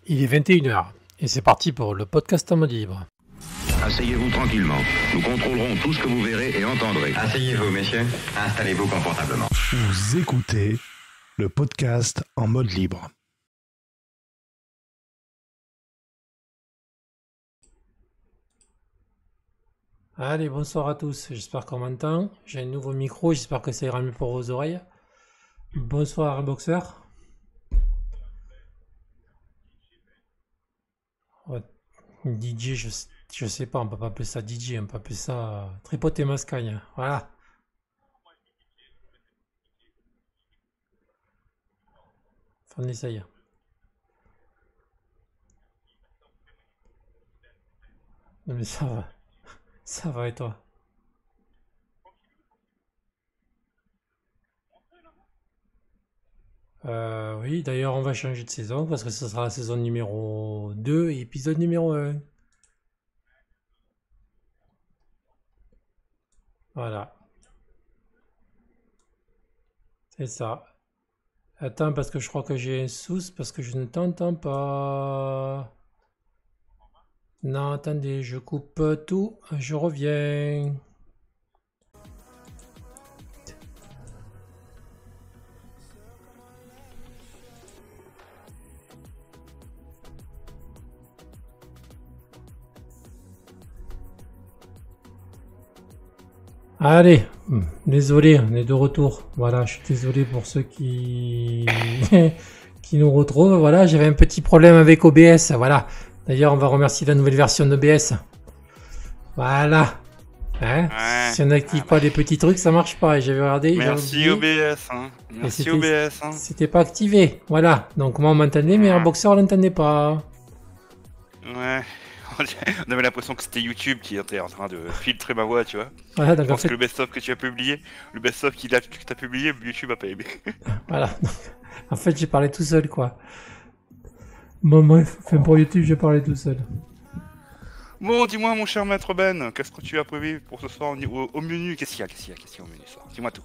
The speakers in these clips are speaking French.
Il est 21h et c'est parti pour le podcast en mode libre. Asseyez-vous tranquillement. Nous contrôlerons tout ce que vous verrez et entendrez. Asseyez-vous, messieurs. Installez-vous confortablement. Vous écoutez le podcast en mode libre. Allez, bonsoir à tous, j'espère qu'on m'entend. J'ai un nouveau micro, j'espère que ça ira mieux pour vos oreilles. Bonsoir Boxer. Ouais, DJ, je sais pas, on peut pas appeler ça DJ, on peut appeler ça tripoter mascagne. Voilà. On essaye. Non mais ça va et toi? Oui, d'ailleurs on va changer de saison parce que ce sera la saison numéro 2 et épisode numéro 1. Voilà, c'est ça. Attends parce que je crois que j'ai un souci parce que je ne t'entends pas. Non, attendez, je coupe tout, je reviens. Allez, désolé, on est de retour. Voilà, je suis désolé pour ceux qui qui nous retrouvent. Voilà, j'avais un petit problème avec OBS. Voilà. D'ailleurs, on va remercier la nouvelle version d'OBS. Voilà. Hein, Ouais. si on n'active pas les petits trucs, ça marche pas. Et j'avais regardé. j'avais Merci oublié, OBS, hein. et Merci OBS, hein. c'était pas activé. Voilà. Donc moi on m'entendait, mais un boxeur on l'entendait pas. Ouais. On avait l'impression que c'était YouTube qui était en train de filtrer ma voix, tu vois. Voilà. Je Donc en pense que fait, le best-of que tu as publié, le best-of que t'as publié, YouTube a pas aimé. voilà. En fait, j'ai parlé tout seul, quoi. Bon, bref. Enfin, pour YouTube, j'ai parlé tout seul. Bon, dis-moi, mon cher maître Ben, qu'est-ce que tu as prévu pour ce soir au menu? Qu'est-ce qu'il y a au menu ce soir? Dis-moi tout.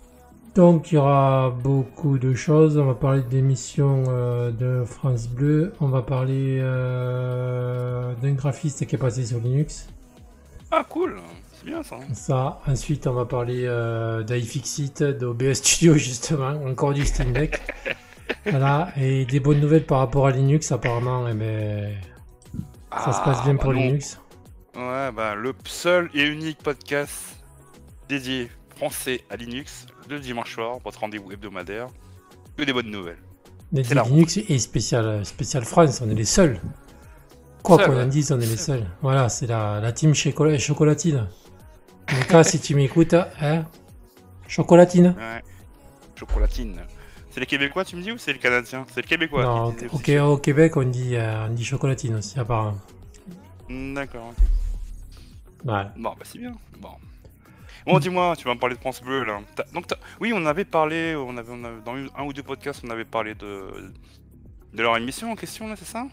Donc il y aura beaucoup de choses. On va parler d'émissions de France Bleu. On va parler d'un graphiste qui est passé sur Linux. Ah, cool. C'est bien ça. Ça. Ensuite, on va parler d'iFixit, d'OBS Studio justement, encore du Steam Deck. Voilà. Et des bonnes nouvelles par rapport à Linux apparemment. Eh ben, ça se passe bien pour non. Linux. Ouais, bah, le seul et unique podcast dédié français à Linux, le dimanche soir, votre rendez-vous hebdomadaire, que des bonnes nouvelles. Mais C'est la Linux et spécial France, on est les seuls. Quoi Seul, qu'on en ouais. dise, on est les seuls. Voilà, c'est la team chocolatine. En tout cas, si tu m'écoutes, hein, chocolatine. Ouais, chocolatine. C'est les Québécois, tu me dis, ou c'est les Canadiens? C'est le Québécois. Non, qui disait aussi au Québec, on dit chocolatine aussi, apparemment. ça. D'accord, ok. Ouais. Bon, bah c'est bien. Bon, dis-moi, tu vas me parler de France Bleu, là. Oui, on avait parlé, dans un ou deux podcasts, on avait parlé de leur émission en question, là, c'est ça?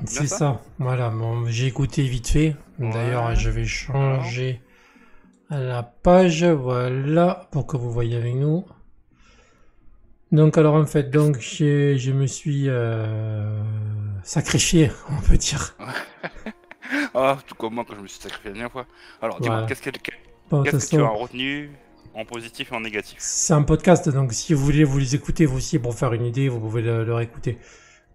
C'est ça ça. Voilà, bon, j'ai écouté vite fait. D'ailleurs, Ouais. je vais changer la page, voilà, pour que vous voyez avec nous. Donc, alors, en fait, donc, je me suis sacrifié, on peut dire. Ah, tout comme moi quand je me suis sacrifié la dernière fois. Alors, dis-moi, Voilà. qu'est-ce que Bon, de toute tu as façon, retenu en positif et en négatif? c'est un podcast, donc si vous voulez vous les écouter vous aussi pour faire une idée, vous pouvez le réécouter.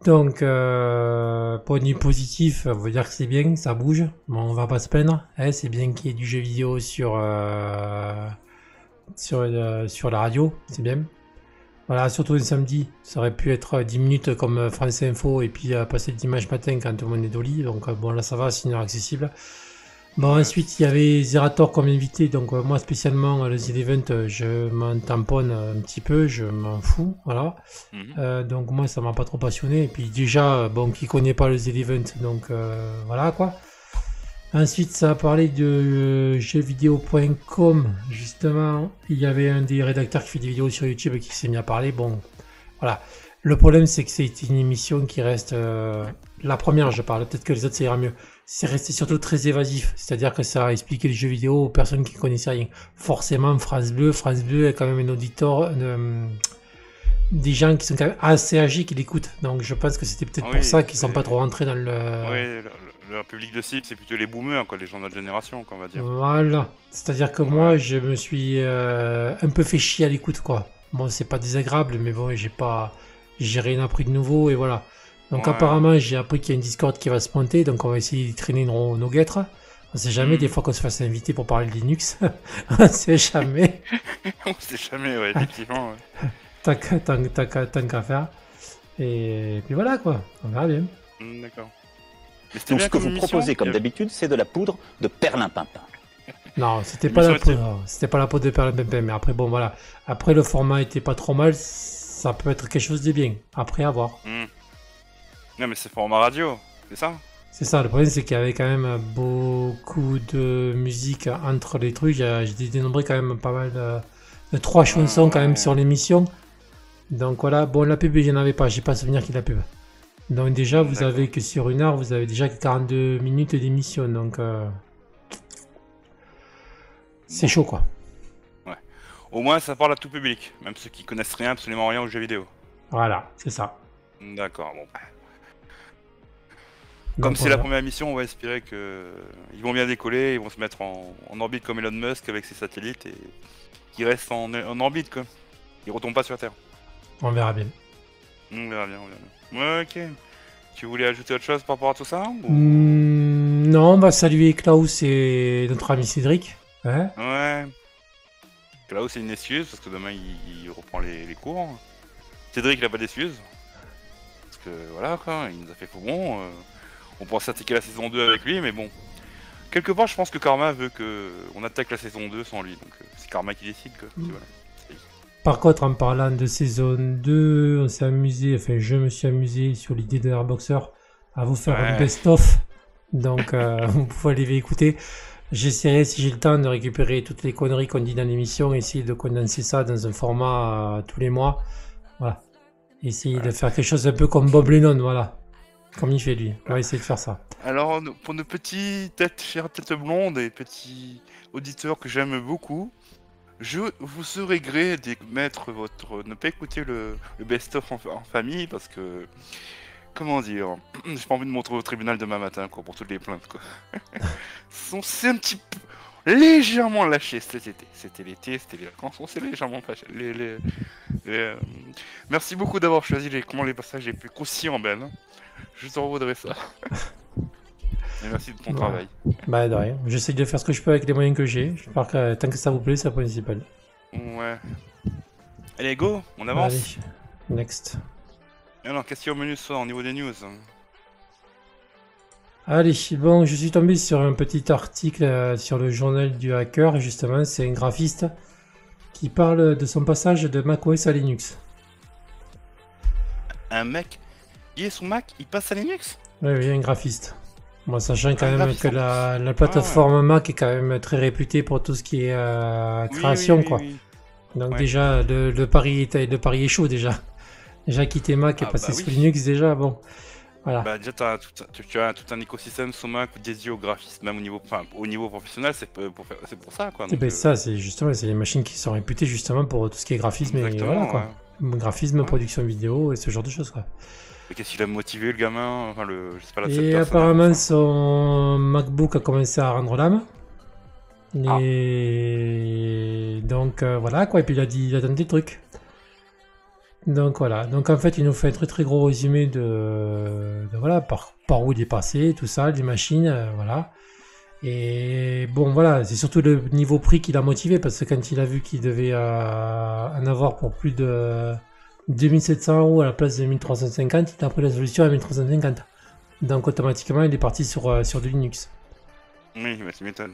Donc, point de vue positif, on veut dire que c'est bien, ça bouge. Bon, on va pas se plaindre. Hein, c'est bien qu'il y ait du jeu vidéo sur la radio, c'est bien. Voilà, surtout un samedi, ça aurait pu être 10 minutes comme France Info et puis passer le dimanche matin quand tout le monde est au lit. Donc bon, là ça va, c'est une heure accessible. Bon, ensuite il y avait Zerator comme invité, donc moi spécialement le Z-Event, je m'en tamponne un petit peu, je m'en fous, voilà. Mhm. Donc moi ça m'a pas trop passionné, et puis déjà, bon, qui connaît pas le Z-Event, donc voilà quoi. Ensuite ça a parlé de jeuxvideo.com, justement, il y avait un des rédacteurs qui fait des vidéos sur YouTube qui s'est mis à parler, bon, voilà. Le problème c'est que c'est une émission qui reste, la première je parle, peut-être que les autres ça ira mieux. C'est resté surtout très évasif, c'est-à-dire que ça a expliqué les jeux vidéo aux personnes qui connaissaient rien. Forcément, France Bleu est quand même un auditeur, des gens qui sont quand même assez âgés qui l'écoutent. Donc je pense que c'était peut-être Oui, pour ça qu'ils sont c'est- pas trop rentrés dans le... Oui, le public de cible, c'est plutôt les boomers, quoi, les gens de notre génération, quoi, on va dire. Voilà. C'est-à-dire que moi, je me suis un peu fait chier à l'écoute, quoi. Bon, c'est pas désagréable, mais bon, j'ai rien appris de nouveau, et voilà. Donc Ouais. apparemment, j'ai appris qu'il y a une Discord qui va se monter, donc on va essayer d'y traîner nos guêtres. On sait jamais, des fois qu'on se fasse inviter pour parler de Linux. On sait jamais. On sait jamais, ouais, effectivement. Ouais. Tant qu'à faire. Et puis voilà, quoi. On verra bien. D'accord. Mais c'était Donc bien ce que comme vous émission, proposez, comme il y a- d'habitude, c'est de la poudre de perlimpinpin. Non, c'était pas la L'émission était- poudre. C'était pas la poudre de perlimpinpin, mais après, bon, voilà. Après, le format était pas trop mal. Ça peut être quelque chose de bien. Après, à voir. Non, mais c'est format radio, c'est ça? C'est ça, le problème, c'est qu'il y avait quand même beaucoup de musique entre les trucs. J'ai dénombré quand même pas mal de 3 chansons quand même ouais. sur l'émission. Donc voilà, bon, la pub, il n'y en avait pas. J'ai pas souvenir qu'il y ait la pub. Donc déjà, vous D'accord. avez que sur une heure, vous avez déjà que 42 minutes d'émission. Donc c'est chaud, quoi. Au moins, ça parle à tout public, même ceux qui connaissent rien, absolument rien aux jeux vidéo. Voilà, c'est ça. D'accord, bon. Donc, Comme c'est la voilà. première émission, on va espérer que ils vont bien décoller, ils vont se mettre en orbite comme Elon Musk avec ses satellites et qu'ils restent en orbite, quoi. Ils retombent pas sur Terre. On verra bien. On verra bien, on verra bien. Ouais, ok. Tu voulais ajouter autre chose par rapport à tout ça ou... Non, on va saluer Klaus et notre ami Cédric. Hein. Ouais. Là où c'est une excuse, parce que demain il reprend les cours. Cédric il a pas d'excuse. Parce que voilà quoi, il nous a fait faux bon. On pensait attaquer la saison 2 avec lui, mais bon. Quelque part je pense que Karma veut que on attaque la saison 2 sans lui, donc c'est Karma qui décide quoi. Puis voilà. Par contre, en parlant de saison 2, on s'est amusé, enfin je me suis amusé sur l'idée de Airboxer à vous faire un Ouais. best-of. Donc vous pouvez aller écouter. J'essaierai, si j'ai le temps, de récupérer toutes les conneries qu'on dit dans l'émission, essayer de condenser ça dans un format tous les mois. Voilà. Essayer de faire quelque chose un peu comme Bob Lennon, voilà. Comme il fait lui. On va essayer de faire ça. Alors pour nos petites têtes, chères têtes blondes et petits auditeurs que j'aime beaucoup, je vous serai gré de mettre ne pas écouter le best-of en famille parce que, comment dire, j'ai pas envie de montrer au tribunal demain matin quoi, pour toutes les plaintes quoi. C'est un petit peu légèrement lâché cet été. C'était l'été, c'était les vacances, on s'est légèrement lâché. Merci beaucoup d'avoir choisi les passages les plus croustillants Ben. Je t'en voudrais ça. Et merci de ton Ouais. travail. Bah de rien. J'essaie de faire ce que je peux avec les moyens que j'ai. J'espère que tant que ça vous plaît, c'est le principal. Ouais. Allez, go, on avance. Allez, next. Alors, qu'est-ce qu'il y a au menu ce soir au niveau des news? Allez, bon, je suis tombé sur un petit article sur le journal du hacker, justement, c'est un graphiste qui parle de son passage de macOS à Linux. Un mec, il est son Mac, il passe à Linux? Oui, oui, un graphiste. Moi, sachant quand Un même graphiste. que la plateforme Mac est quand même très réputée pour tout ce qui est création, oui, quoi. oui. Donc Ouais. déjà, le pari est chaud, déjà. Déjà, quitter Mac et Ah, passer bah sur oui. Linux, déjà, bon. Voilà. Bah déjà, tu as tout un écosystème sur Mac dédié au graphisme, même au niveau professionnel, c'est pour ça, quoi. Et Donc, ben ça, c'est justement, c'est les machines qui sont réputées justement pour tout ce qui est graphisme et exactement, voilà, quoi. Graphisme, Ouais. production vidéo et ce genre de choses, quoi. Et qu'est-ce qu'il a motivé, le gamin? Enfin, je sais pas, cette Et personne, apparemment, enfin. son MacBook a commencé à rendre l'âme. Ah. Et donc voilà, quoi. Et puis il a tenté des trucs. Donc voilà. Donc en fait, il nous fait un très très gros résumé de voilà, par où il est passé, tout ça, les machines, voilà. Et bon, voilà, c'est surtout le niveau prix qui l'a motivé parce que quand il a vu qu'il devait en avoir pour plus de 2700 € à la place de 1350, il a pris la solution à 1350. Donc automatiquement, il est parti sur du Linux. Oui, bah, tu m'étonnes.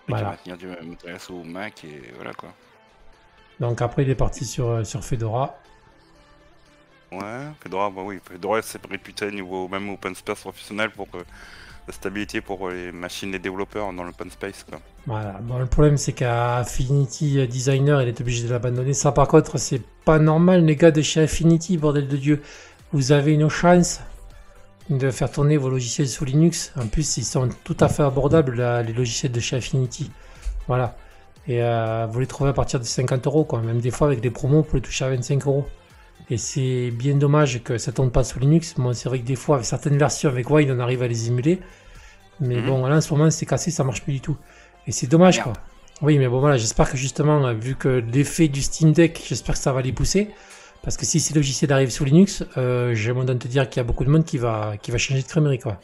Voilà. Il y a du matériel au Mac et voilà, quoi. Donc après, il est parti sur Fedora. Ouais, Fedora, bah oui, Fedora c'est réputé niveau même open space professionnel pour la stabilité pour les machines, les développeurs dans l'open space, quoi. Voilà. Bon, le problème, c'est qu'Affinity Designer, il est obligé de l'abandonner. Ça, par contre, c'est pas normal, les gars de chez Affinity, bordel de Dieu. Vous avez une chance de faire tourner vos logiciels sous Linux. En plus, ils sont tout à fait abordables, là, les logiciels de chez Affinity. Voilà. Et vous les trouvez à partir de 50 €, quoi. Même des fois, avec des promos, vous pouvez toucher à 25 €. Et c'est bien dommage que ça tourne pas sur Linux. Moi, c'est vrai que des fois, avec certaines versions avec Wine, on arrive à les émuler. Mais bon, là, en ce moment, c'est cassé, ça marche plus du tout. Et c'est dommage, Merde. quoi. Oui, mais bon, voilà, j'espère que justement, vu que l'effet du Steam Deck, j'espère que ça va les pousser. Parce que si ces logiciels arrivent sous Linux, j'ai mon de te dire qu'il y a beaucoup de monde qui va changer de crèmerie, quoi.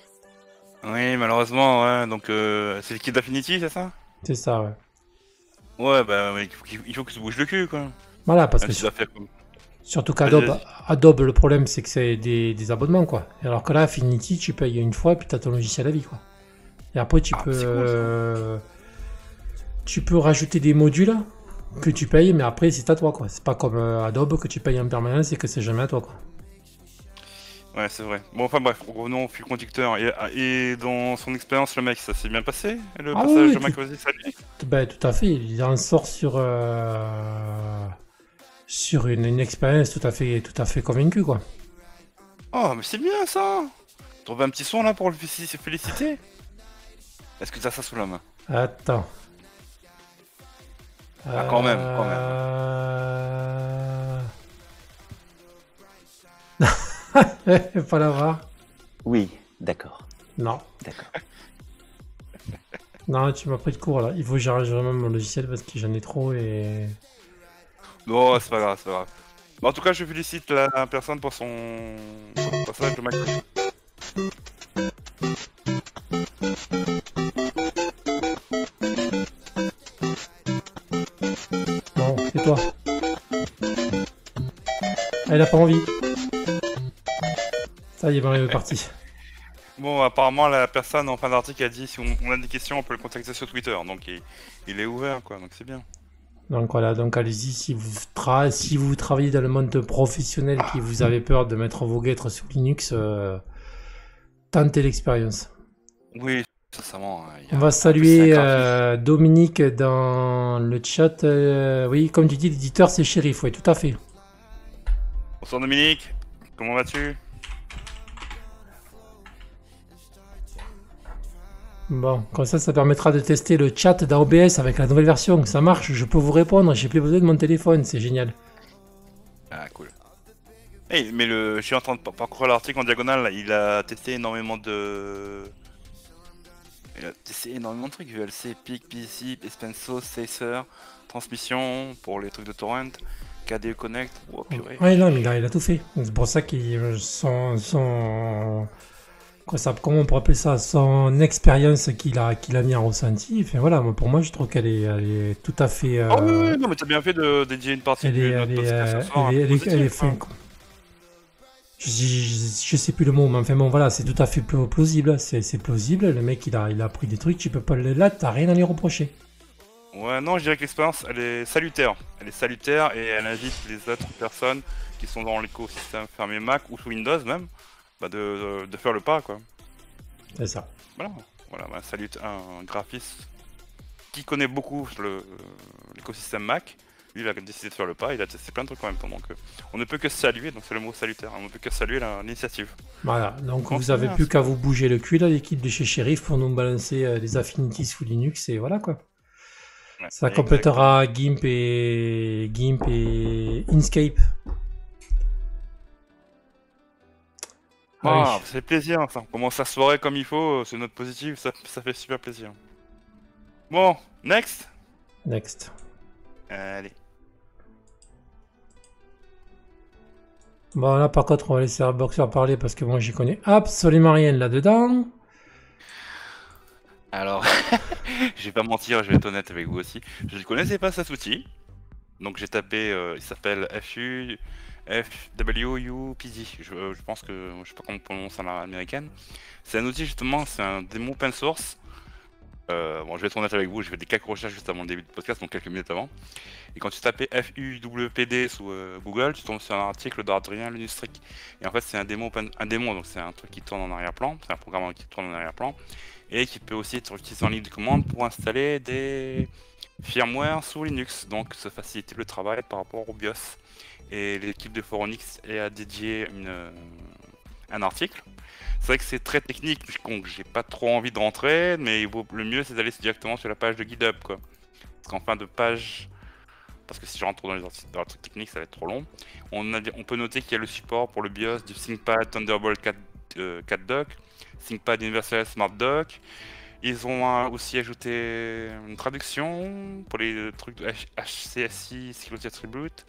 Oui, malheureusement, ouais. Donc, c'est le kit d'Affinity, c'est ça? C'est ça, ouais. Ouais, bah, ouais, il faut que se bouge le cul, quoi. Voilà, parce Même que si ça fait comme... surtout Vas-y, qu'Adobe, vas-y. Adobe, le problème, c'est que c'est des abonnements, quoi. Alors que là, Affinity, tu payes une fois, et puis tu as ton logiciel à vie, quoi. Et après, Ah, c'est cool, ça. tu peux rajouter des modules que tu payes, mais après, c'est à toi, quoi. C'est pas comme Adobe que tu payes en permanence et que c'est jamais à toi, quoi. Ouais, c'est vrai. Bon, enfin bref, revenons au fil conducteur. Et dans son expérience, le mec, ça s'est bien passé? Le Ah passage oui, de Mac OS à Linux? Ben, tout à fait. Il en sort sur une expérience tout à fait convaincue, quoi. Oh, mais c'est bien, ça! Trouver un petit son, là, pour le féliciter? Est-ce que t'as ça sous la main? Attends. Ah, quand même, quand même. Pas l'avoir. Oui, d'accord. Non. D'accord. Non, tu m'as pris de court là. Il faut que j'arrange vraiment mon logiciel parce que j'en ai trop et. Non, c'est pas grave, c'est pas grave. Bon, en tout cas, je félicite la personne pour son passage de Mac OS. Non, c'est toi. Ah, il a pas envie. Ça y est, Mario est parti. Bon, apparemment, la personne en fin d'article a dit si on a des questions, on peut le contacter sur Twitter. Donc, il est ouvert, quoi. Donc, c'est bien. Donc voilà, donc allez-y, si vous travaillez dans le monde professionnel et que vous avez peur de mettre vos guêtres sous Linux, tentez l'expérience. Oui, sincèrement. On va saluer Dominique dans le chat. Oui, comme tu dis, l'éditeur c'est Shérif, oui, tout à fait. Bonsoir Dominique, comment vas-tu? Bon, comme ça permettra de tester le chat d'OBS avec la nouvelle version. Ça marche, je peux vous répondre, j'ai plus besoin de mon téléphone, c'est génial. Ah, cool. Hey, mais je suis en train de parcourir l'article en diagonale, là. Il a testé énormément de... Il a testé énormément de trucs, VLC, PIC, PIC, Espenso, Sacer, transmission pour les trucs de torrent, KDE Connect, oh purée. Ouais, non, mais il a tout fait. C'est pour ça qu'il comment on pourrait appeler ça, son expérience qu'il a mis en ressenti. Enfin, voilà, pour moi, je trouve qu'elle est tout à fait. Oh oui, non, mais t'as bien fait de dédier une partie de notre podcast ce soir à positif, fin. Je sais plus le mot, mais enfin bon, voilà, c'est tout à fait plausible. C'est plausible. Le mec, il a appris des trucs, tu peux pas là, t'as rien à lui reprocher. Ouais, non, je dirais que l'expérience, elle est salutaire. Elle est salutaire et elle invite les autres personnes qui sont dans l'écosystème fermé Mac ou sous Windows même, bah de faire le pas, quoi. C'est ça. Voilà, bah, salut un graphiste qui connaît beaucoup l'écosystème Mac. Lui, il a décidé de faire le pas, il a testé plein de trucs en même temps. Donc, on ne peut que saluer, donc c'est le mot salutaire, on ne peut que saluer l'initiative. Voilà, donc Bon, vous avez bien, plus qu'à vous bouger le cul, là, l'équipe de chez Shérif, pour nous balancer des Affinities sous Linux, et voilà quoi. Ouais, Ça complétera GIMP et Inkscape. Ah, ça fait plaisir, ça. On commence à soirée comme il faut, c'est notre positif, ça fait super plaisir. Bon, next. Allez. Bon, là par contre, on va laisser Boxer parler parce que moi j'y connais absolument rien là-dedans. Alors, je vais pas mentir, je vais être honnête avec vous aussi. Je ne connaissais pas cet outil. Donc j'ai tapé, il s'appelle FWUPD. Je pense que, je sais pas comment on prononce à l'américaine. C'est un outil justement, c'est un démo open source. Bon, je vais être honnête avec vous, j'ai fait des quelques recherches juste avant le début du podcast, donc quelques minutes avant. Et quand tu tapais FUWPD sous Google, tu tombes sur un article d'Adrien Lustric. Et en fait, c'est un démo, donc c'est un truc qui tourne en arrière-plan, c'est un programme qui tourne en arrière-plan, et qui peut aussi être utilisé en ligne de commande pour installer des firmware sous Linux, donc ça facilite le travail par rapport au BIOS. Et l'équipe de Foronix a dédié un article. C'est vrai que c'est très technique, donc j'ai pas trop envie de rentrer, mais le mieux c'est d'aller directement sur la page de GitHub, quoi. Parce qu'en fin de page, parce que si je rentre dans les trucs techniques, ça va être trop long. On peut noter qu'il y a le support pour le BIOS du ThinkPad Thunderbolt 4 Dock, ThinkPad Universal Smart Dock. Ils ont aussi ajouté une traduction pour les trucs de HCSI, Security Attribute.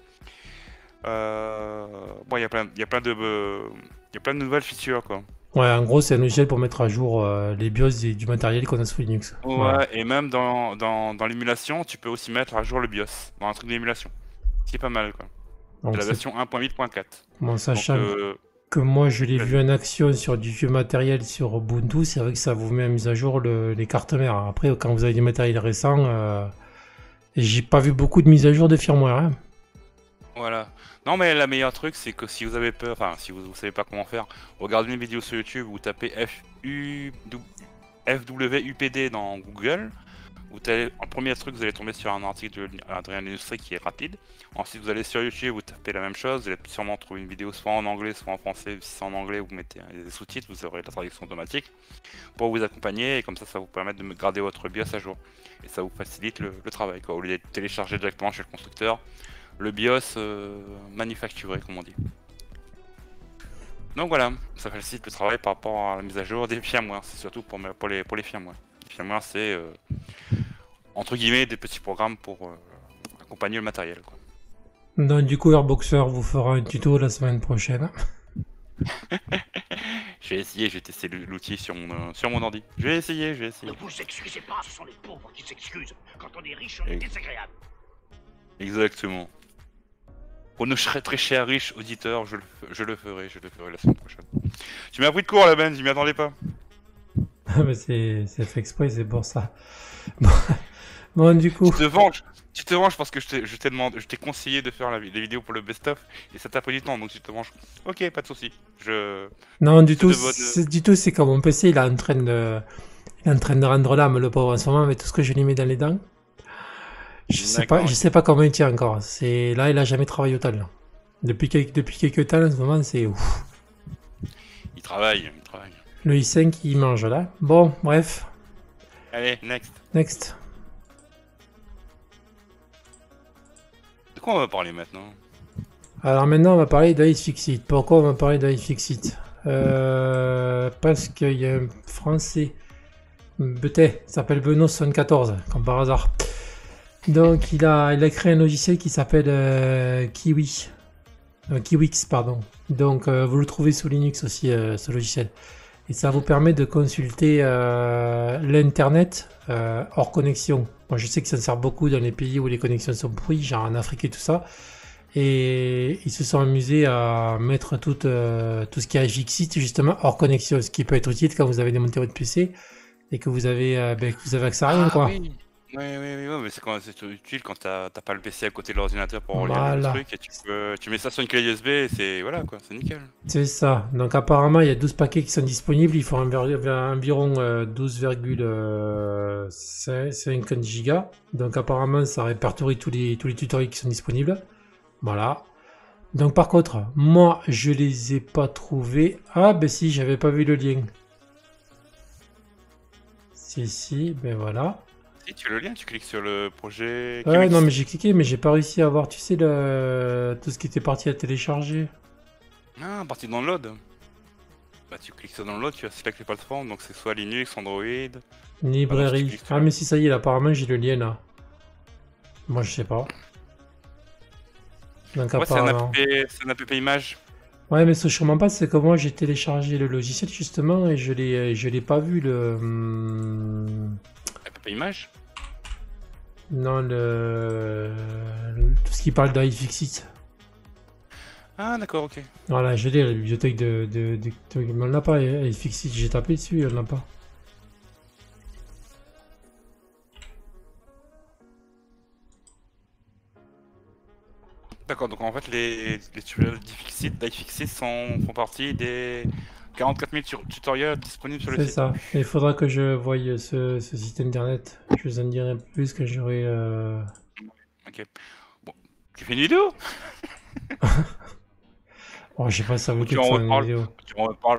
Bon, il y a plein de nouvelles features, quoi. Ouais, en gros, c'est un logiciel pour mettre à jour les BIOS du matériel qu'on a sous Linux. Ouais, Voilà. et même dans l'émulation, tu peux aussi mettre à jour le BIOS dans un truc d'émulation. Ce qui est pas mal, quoi. Donc, C'est la c'est- version 1.8.4. bon, Donc, sachant que moi, je l'ai vas-y. vu en action sur du vieux matériel sur Ubuntu, c'est vrai que ça vous met à mise à jour les cartes mères. Après, quand vous avez des matériels récents, j'ai pas vu beaucoup de mises à jour de firmware. Hein. Voilà. Non, mais la meilleure truc, c'est que si vous avez peur, enfin, si vous savez pas comment faire, regardez une vidéo sur YouTube ou tapez FWUPD dans Google. En premier truc, vous allez tomber sur un article d'Adrien Lenustri qui est rapide. Ensuite, vous allez sur YouTube, vous tapez la même chose. Vous allez sûrement trouver une vidéo soit en anglais, soit en français. Si c'est en anglais, vous mettez des sous-titres, vous aurez la traduction automatique pour vous accompagner. Et comme ça vous permet de garder votre BIOS à jour. Et ça vous facilite le travail, quoi. Au lieu d'être téléchargé directement chez le constructeur, le BIOS manufacturé, comme on dit. Donc voilà, ça facilite le travail par rapport à la mise à jour des firmware. C'est surtout pour les firmware. Les firmware, c'est entre guillemets des petits programmes pour accompagner le matériel, quoi. Donc, du coup, Airboxer vous fera un tuto la semaine prochaine. Je vais essayer, je vais tester l'outil sur mon ordi. Je vais essayer. Ne vous excusez pas, ce sont les pauvres qui s'excusent. Quand on est riche, on est Et- désagréable. Exactement. Pour nos très chers riches auditeurs, je le ferai la semaine prochaine. Tu m'as appris de court là, Ben, je m'y attendais pas. Mais c'est fait exprès, c'est pour ça. Bon, bon, du coup, Tu te venges parce que je t'ai conseillé de faire les vidéos pour le best-of et ça t'a pris du temps, donc tu te venges. Ok, pas de soucis. non, du c'est tout, de bonne- du tout, c'est comme mon PC, il est en train de rendre l'âme, le pauvre, en ce moment, avec tout ce que je lui mets dans les dents. Je sais pas comment il tient encore. Là, il a jamais travaillé autant. Là. Depuis quelques temps, en ce moment, c'est ouf. Il travaille. Le i5, il mange là. Bon, bref, Allez, next. next. De quoi on va parler maintenant? Alors maintenant, on va parler d'iFixit. Pourquoi on va parler d'iFixit Parce qu'il y a un Français, peut-être, s'appelle Benoît74, comme par hasard. Donc, il a créé un logiciel qui s'appelle Kiwi. Kiwix, pardon. Donc, vous le trouvez sous Linux aussi, ce logiciel. Et ça vous permet de consulter l'Internet hors connexion. Moi, je sais que ça sert beaucoup dans les pays où les connexions sont pourries, genre en Afrique et tout ça. Et ils se sont amusés à mettre tout ce qui est iFixit justement hors connexion, ce qui peut être utile quand vous avez démonté votre PC et que vous avez accès à rien, quoi. Oui. Oui, mais c'est utile quand t'as pas le PC à côté de l'ordinateur pour lire le Voilà. truc et tu mets ça sur une clé USB et c'est voilà quoi, c'est nickel. C'est ça. Donc apparemment, il y a 12 paquets qui sont disponibles. Ils font environ 12,50 gigas. Donc apparemment, ça répertorie tous les tutoriels qui sont disponibles. Voilà. Donc par contre, moi, je les ai pas trouvés. Ah, ben si, j'avais pas vu le lien. Si, ben voilà. Si tu veux le lien, tu cliques sur le projet. Ouais, Kiwix. non, mais j'ai cliqué, mais j'ai pas réussi à voir, tu sais, tout ce qui était parti à télécharger. Ah, partie download. Bah tu cliques sur download, tu vas select les plateformes, donc c'est soit Linux, Android. Librairie. Ah, mais si, ça y est, là, apparemment, j'ai le lien là. Moi, je sais pas. Donc, Ouais, apparemment. c'est un app image. Ouais, mais ce sûrement pas, c'est que moi, j'ai téléchargé le logiciel justement et je l'ai pas vu App image. Non, tout ce qui parle d'iFixit. Ah d'accord, ok. Voilà, je l'ai, la bibliothèque mais on l'a pas, iFixit, j'ai tapé dessus, on l'a pas. D'accord, donc en fait les tutoriels d'iFixit font partie des 44 000 tutoriels disponibles sur le C'est site. ça. Il faudra que je voie ce site internet. Je vous en dirai plus quand j'aurai. Ok. Bon, tu fais une vidéo? Oh, je sais pas si ça vaut Ou le tu coup de en faire une reparles. vidéo.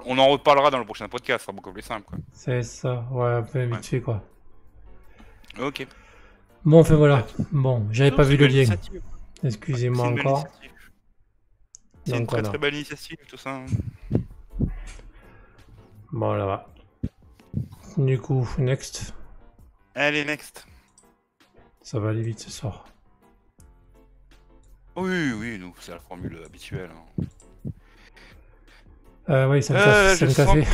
On en reparlera dans le prochain podcast, ça sera beaucoup plus simple quoi. C'est ça. Ouais, un peu vite Ouais. fait quoi. Ok. Bon, enfin voilà. Bon, j'avais pas vu le lien. Initiative. Excusez-moi C'est une belle encore. initiative. C'est une Donc très voilà. très belle initiative, tout ça. Bon, là va. Du coup, next. Allez, next. Ça va aller vite ce soir. Oui, oui, nous, c'est la formule habituelle. Hein. Oui, ça me café.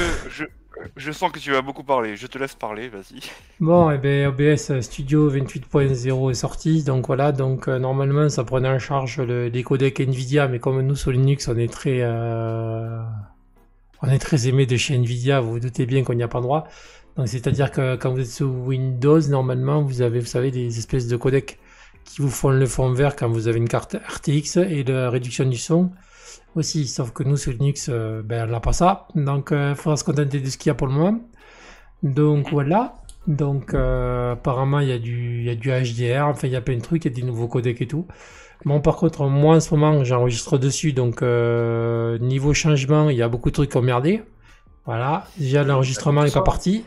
Je sens que tu vas beaucoup parler. Je te laisse parler, vas-y. Bon, et bien OBS Studio 28.0 est sorti, donc voilà, donc normalement ça prenait en charge les codecs Nvidia, mais comme nous sur Linux on est très aimé de chez Nvidia, vous vous doutez bien qu'on n'y a pas droit. Donc c'est-à-dire que quand vous êtes sous Windows, normalement vous avez, vous savez, des espèces de codecs qui vous font le fond vert quand vous avez une carte RTX et la réduction du son aussi, sauf que nous sur Linux, ben on n'a pas ça, donc il faudra se contenter de ce qu'il y a pour le moment. Donc voilà. Donc apparemment il y a du HDR, enfin il y a plein de trucs, il y a des nouveaux codecs et tout. Bon par contre moi en ce moment j'enregistre dessus, donc niveau changement il y a beaucoup de trucs qui ont merdé. Voilà, déjà l'enregistrement n'est pas parti.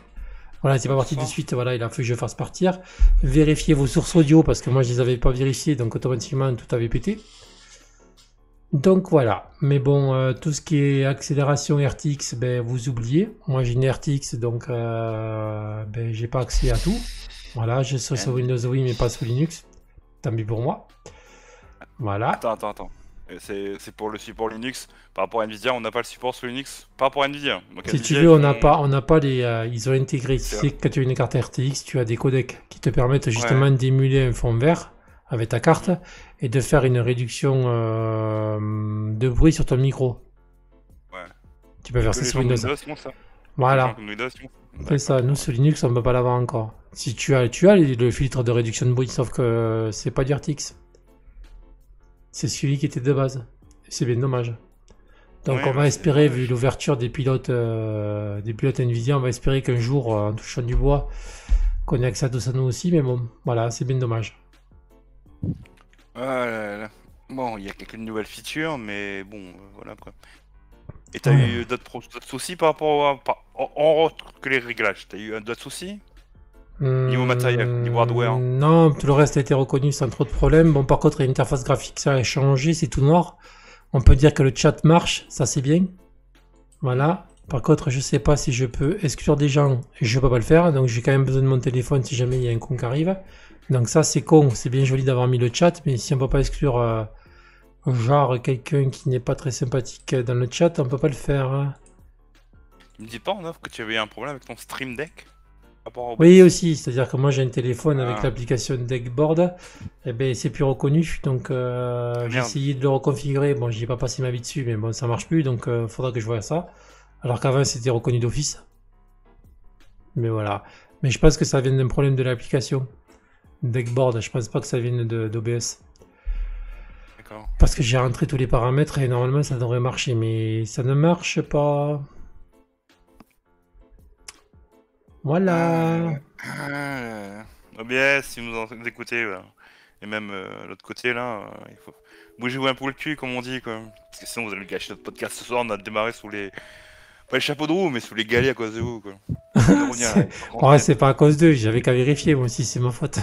Voilà, c'est pas parti de suite, voilà, il a fallu que je fasse partir. Vérifiez vos sources audio parce que moi je les avais pas vérifiées, donc automatiquement tout avait pété. Donc voilà, mais bon, tout ce qui est accélération RTX, ben, vous oubliez. Moi j'ai une RTX, donc ben, j'ai pas accès à tout. Voilà, je suis sur Windows, oui, mais pas sous Linux. Tant pis pour moi. Voilà. Attends. C'est pour le support Linux. Par rapport à Nvidia, on n'a pas le support sur Linux. Par rapport à Nvidia. Donc, Si Nvidia, tu veux, on n'a pas les. Ils ont intégré. Tu sais, quand tu as une carte RTX, tu as des codecs qui te permettent justement d'émuler un fond vert avec ta carte et de faire une réduction de bruit sur ton micro. Ouais. Tu peux faire ça sur Windows. Ça. Voilà. C'est ça, nous sur Linux on peut pas l'avoir encore. Si tu as le filtre de réduction de bruit, sauf que c'est pas du RTX. C'est celui qui était de base. C'est bien dommage. Donc on va espérer, vu l'ouverture des pilotes Nvidia, on va espérer qu'un jour, en touchant du bois, qu'on ait accès à tout ça nous aussi, mais bon, voilà, c'est bien dommage. Bon, il y a quelques nouvelles features, mais bon, voilà quoi. Et t'as eu d'autres soucis par rapport en autre que les réglages? T'as eu d'autres soucis? Niveau matériel, niveau hardware? Non, tout le reste a été reconnu sans trop de problèmes. Bon, par contre, l'interface graphique, ça a changé, c'est tout noir. On peut dire que le chat marche, ça c'est bien. Voilà. Par contre, je sais pas si je peux exclure des gens, je peux pas le faire, donc j'ai quand même besoin de mon téléphone si jamais il y a un con qui arrive. Donc ça c'est con, c'est bien joli d'avoir mis le chat, mais si on peut pas exclure genre quelqu'un qui n'est pas très sympathique dans le chat, on peut pas le faire. Tu me dis pas en off que tu avais un problème avec ton Stream Deck? Oui aussi, c'est-à-dire que moi j'ai un téléphone avec l'application Deckboard, et ben c'est plus reconnu, donc j'ai essayé de le reconfigurer, bon j'y ai pas passé ma vie dessus, mais bon ça marche plus, donc faudra que je voie ça, alors qu'avant c'était reconnu d'office. Mais voilà, mais je pense que ça vient d'un problème de l'application Deckboard, je pense pas que ça vienne d'OBS. D'accord. Parce que j'ai rentré tous les paramètres et normalement ça devrait marcher, mais ça ne marche pas. Voilà. OBS, si vous écoutez, et même l'autre côté là, il faut bougez-vous un peu le cul comme on dit quoi. Parce que sinon vous allez gâcher notre podcast ce soir, on a démarré sous les... Pas les chapeaux de roue, mais sous les galets à cause de vous quoi. Ouais, c'est pas à cause d'eux, j'avais qu'à vérifier moi aussi, c'est ma faute.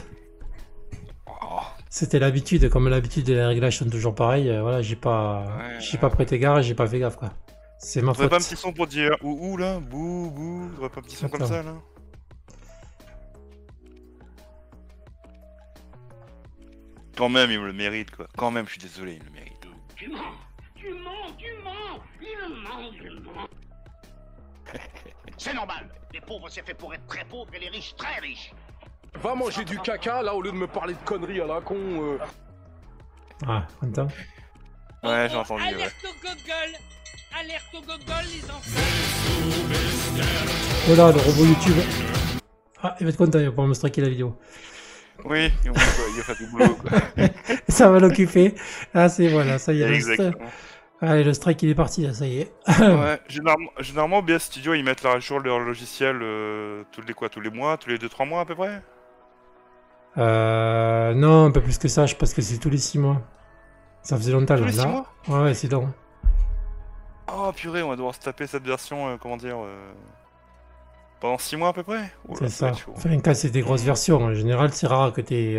C'était l'habitude, comme l'habitude les réglages sont toujours pareils, voilà, j'ai pas prêté garde, j'ai pas fait gaffe quoi. C'est ma faute. T'aurais pas un petit son pour dire ou là, bou, t'aurais pas un petit son comme ça là? Quand même, il me le mérite quoi. Quand même, je suis désolé, il me le mérite. Tu mens, il ment. C'est normal. Les pauvres, c'est fait pour être très pauvres et les riches, très riches. Va manger du caca là au lieu de me parler de conneries à la con. Ah, attends. Ouais, j'ai entendu. Alerte au gogol. Alerte au gogol, les enfants. Oh là, le robot YouTube. Ah, il va être content, il va pouvoir me striker la vidéo. Oui, il va faire du boulot quoi. Ça va l'occuper. Ah, c'est voilà, ça y est. Exactement. Allez, le strike il est parti là, ça y est. Ouais, généralement OBS Studio ils mettent à jour leur logiciel tous les mois, tous les 2-3 mois à peu près? Non, un peu plus que ça, je pense que c'est tous les 6 mois. Ça faisait longtemps tous les 6 là. mois? Ouais, c'est long. Oh purée, on va devoir se taper cette version, comment dire, Pendant 6 mois à peu près. Oula, C'est ça va ça. être chaud. Enfin, quand c'est des grosses versions, en général, c'est rare que t'aies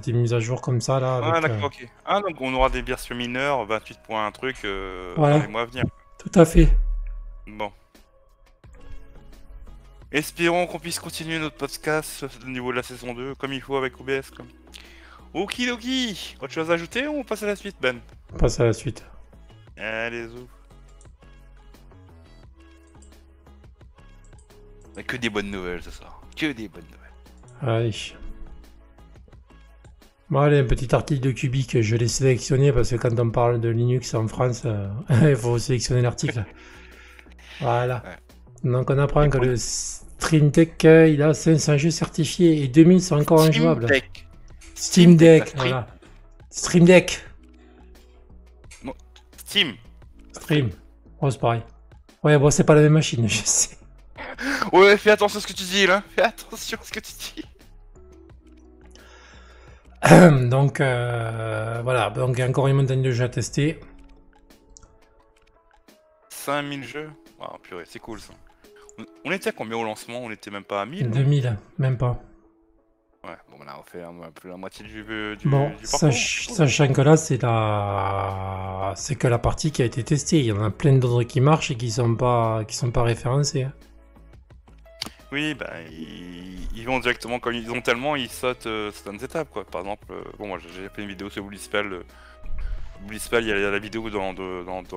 des mises à jour comme ça, là. Ah Avec, d'accord, ok. Ah donc on aura des versions mineures, 28 points un truc Voilà. dans les mois à venir. Tout à fait. Bon. Espérons qu'on puisse continuer notre podcast au niveau de la saison 2, comme il faut avec OBS. Quoi. Okidoki. Autre chose à ajouter ou on passe à la suite, Ben? On passe à la suite. Allez, zou. Que des bonnes nouvelles ce soir. Que des bonnes nouvelles. Allez. Bon, allez, un petit article de Cubic, je l'ai sélectionné parce que quand on parle de Linux en France, il faut sélectionner l'article. Voilà. Ouais. Donc on apprend que le Stream Deck, il a 500 jeux certifiés et 2000 sont encore injouables. Steam Deck, voilà. Stream Deck. Non. Steam. Stream. Oh, c'est pareil. Ouais, bon, c'est pas la même machine, je sais. Ouais, fais attention à ce que tu dis là. Fais attention à ce que tu dis. Donc, voilà. Donc, il y a encore une montagne de jeux à tester. 5000 jeux. Ah, purée, c'est cool ça. On était à combien au lancement? On était même pas à 1000 non 2000, même pas. Ouais, bon, là, on fait un peu la moitié du Bon, du parcours. sachant que là, c'est que la partie qui a été testée. Il y en a plein d'autres qui marchent et qui sont pas référencés. Hein. Oui, bah, ils vont directement, comme ils ont tellement, ils sautent certaines étapes, quoi. Par exemple, bon, moi j'ai fait une vidéo sur Blitzpell. Blitzpell, il y a la vidéo dans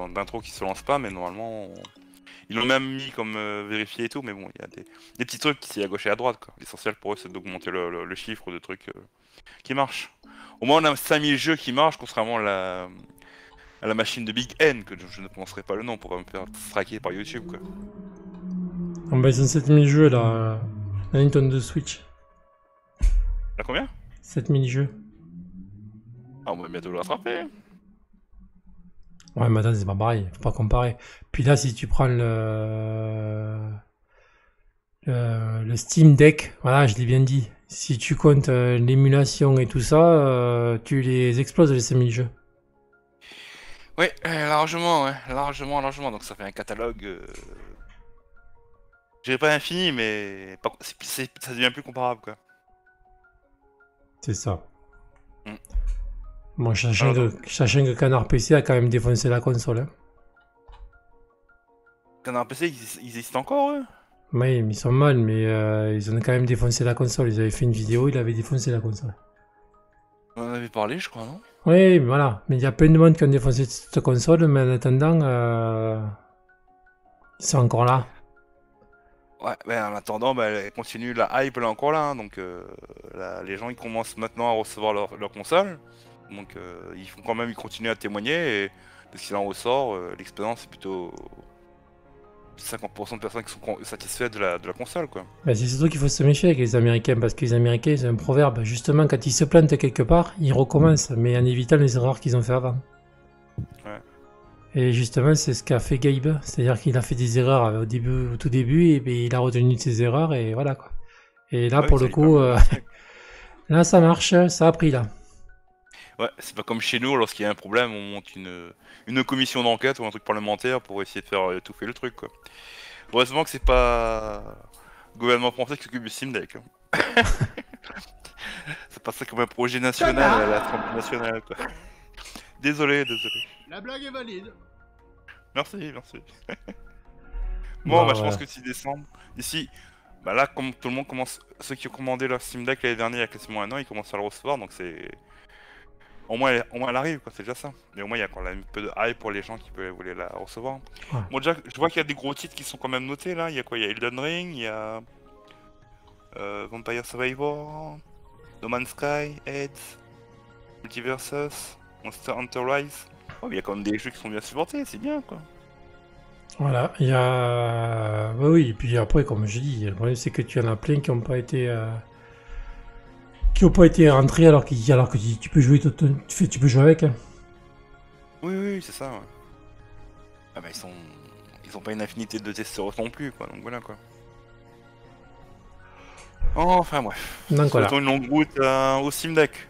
d'intro qui se lance pas, mais normalement, ils l'ont même mis comme vérifié et tout, mais bon, il y a des petits trucs qui à gauche et à droite, quoi. L'essentiel pour eux, c'est d'augmenter le chiffre de trucs qui marchent. Au moins, on a 5000 jeux qui marchent, contrairement à la machine de Big N, que je ne prononcerai pas le nom pour me faire traquer par YouTube, quoi. On baisse 7000 jeux là. La Nintendo Switch. Là, combien? 7000 jeux. Ah, on va bientôt le rattraper. Ouais, mais attends, c'est pas pareil, faut pas comparer. Puis là, si tu prends le Steam Deck, voilà, je l'ai bien dit. Si tu comptes l'émulation et tout ça, tu les exploses les 5000 jeux. Oui, largement, ouais, largement. Donc ça fait un catalogue. Je dirais pas infini, mais ça devient plus comparable, quoi. C'est ça. Mm. Bon, sachant que Canard PC a quand même défoncé la console. Hein. Canard PC, ils existent encore, eux? Oui, mais ils sont mal, mais ils ont quand même défoncé la console. Ils avaient fait une vidéo, ils avaient défoncé la console. On en avait parlé, je crois, non? Oui, mais voilà. Mais il y a plein de monde qui ont défoncé cette console, mais en attendant, ils sont encore là. Ouais, mais en attendant, bah, elle continue, la hype elle est encore là, hein, donc les gens ils commencent maintenant à recevoir leur console, donc ils continuent à témoigner, et parce qu'il en ressort, l'expérience est plutôt 50% de personnes qui sont satisfaites de la console, quoi. Ben, c'est surtout qu'il faut se méfier avec les Américains, parce que les Américains ils ont un proverbe, justement quand ils se plantent quelque part, ils recommencent, mais en évitant les erreurs qu'ils ont fait avant. Ouais. Et justement, c'est ce qu'a fait Gabe, c'est-à-dire qu'il a fait des erreurs au tout début, et ben, il a retenu de ses erreurs, et voilà quoi. Et là, Ouais, pour le coup, là ça marche, ça a pris là. Ouais, c'est pas comme chez nous, lorsqu'il y a un problème, on monte une commission d'enquête ou un truc parlementaire pour essayer de faire étouffer le truc, quoi. Heureusement que c'est pas le gouvernement français qui s'occupe du Steam Deck. Hein. C'est pas ça comme un projet national à la Assemblée nationale, quoi. Désolé. La blague est valide. Merci. Bon, Bah, je pense que 6 décembre, ici, bah là, comme tout le monde commence, ceux qui ont commandé leur Steam Deck l'année dernière, il y a quasiment un an, ils commencent à le recevoir, donc c'est... Au moins elle arrive, quoi, c'est déjà ça. Mais au moins, il y a quand même un peu de hype pour les gens qui voulaient la recevoir. Ouais. Bon, déjà, je vois qu'il y a des gros titres qui sont quand même notés, là. Il y a quoi? Il y a Elden Ring, il y a... Vampire Survivor, No Man's Sky, Hades, Multiversus, Monster Hunter Rise. Oh, il y a quand même des jeux qui sont bien supportés, c'est bien, quoi. Voilà, il y a... Bah oui, et puis après, comme je dis, le problème c'est que tu en as plein qui n'ont pas été... rentrés alors que tu peux jouer, tu peux jouer avec. Hein. Oui, c'est ça, ouais. Ah bah ils ont pas une infinité de testeurs non plus, quoi, donc voilà, quoi. Enfin bref. Donc voilà. Souhaitons une longue route au Steam Deck.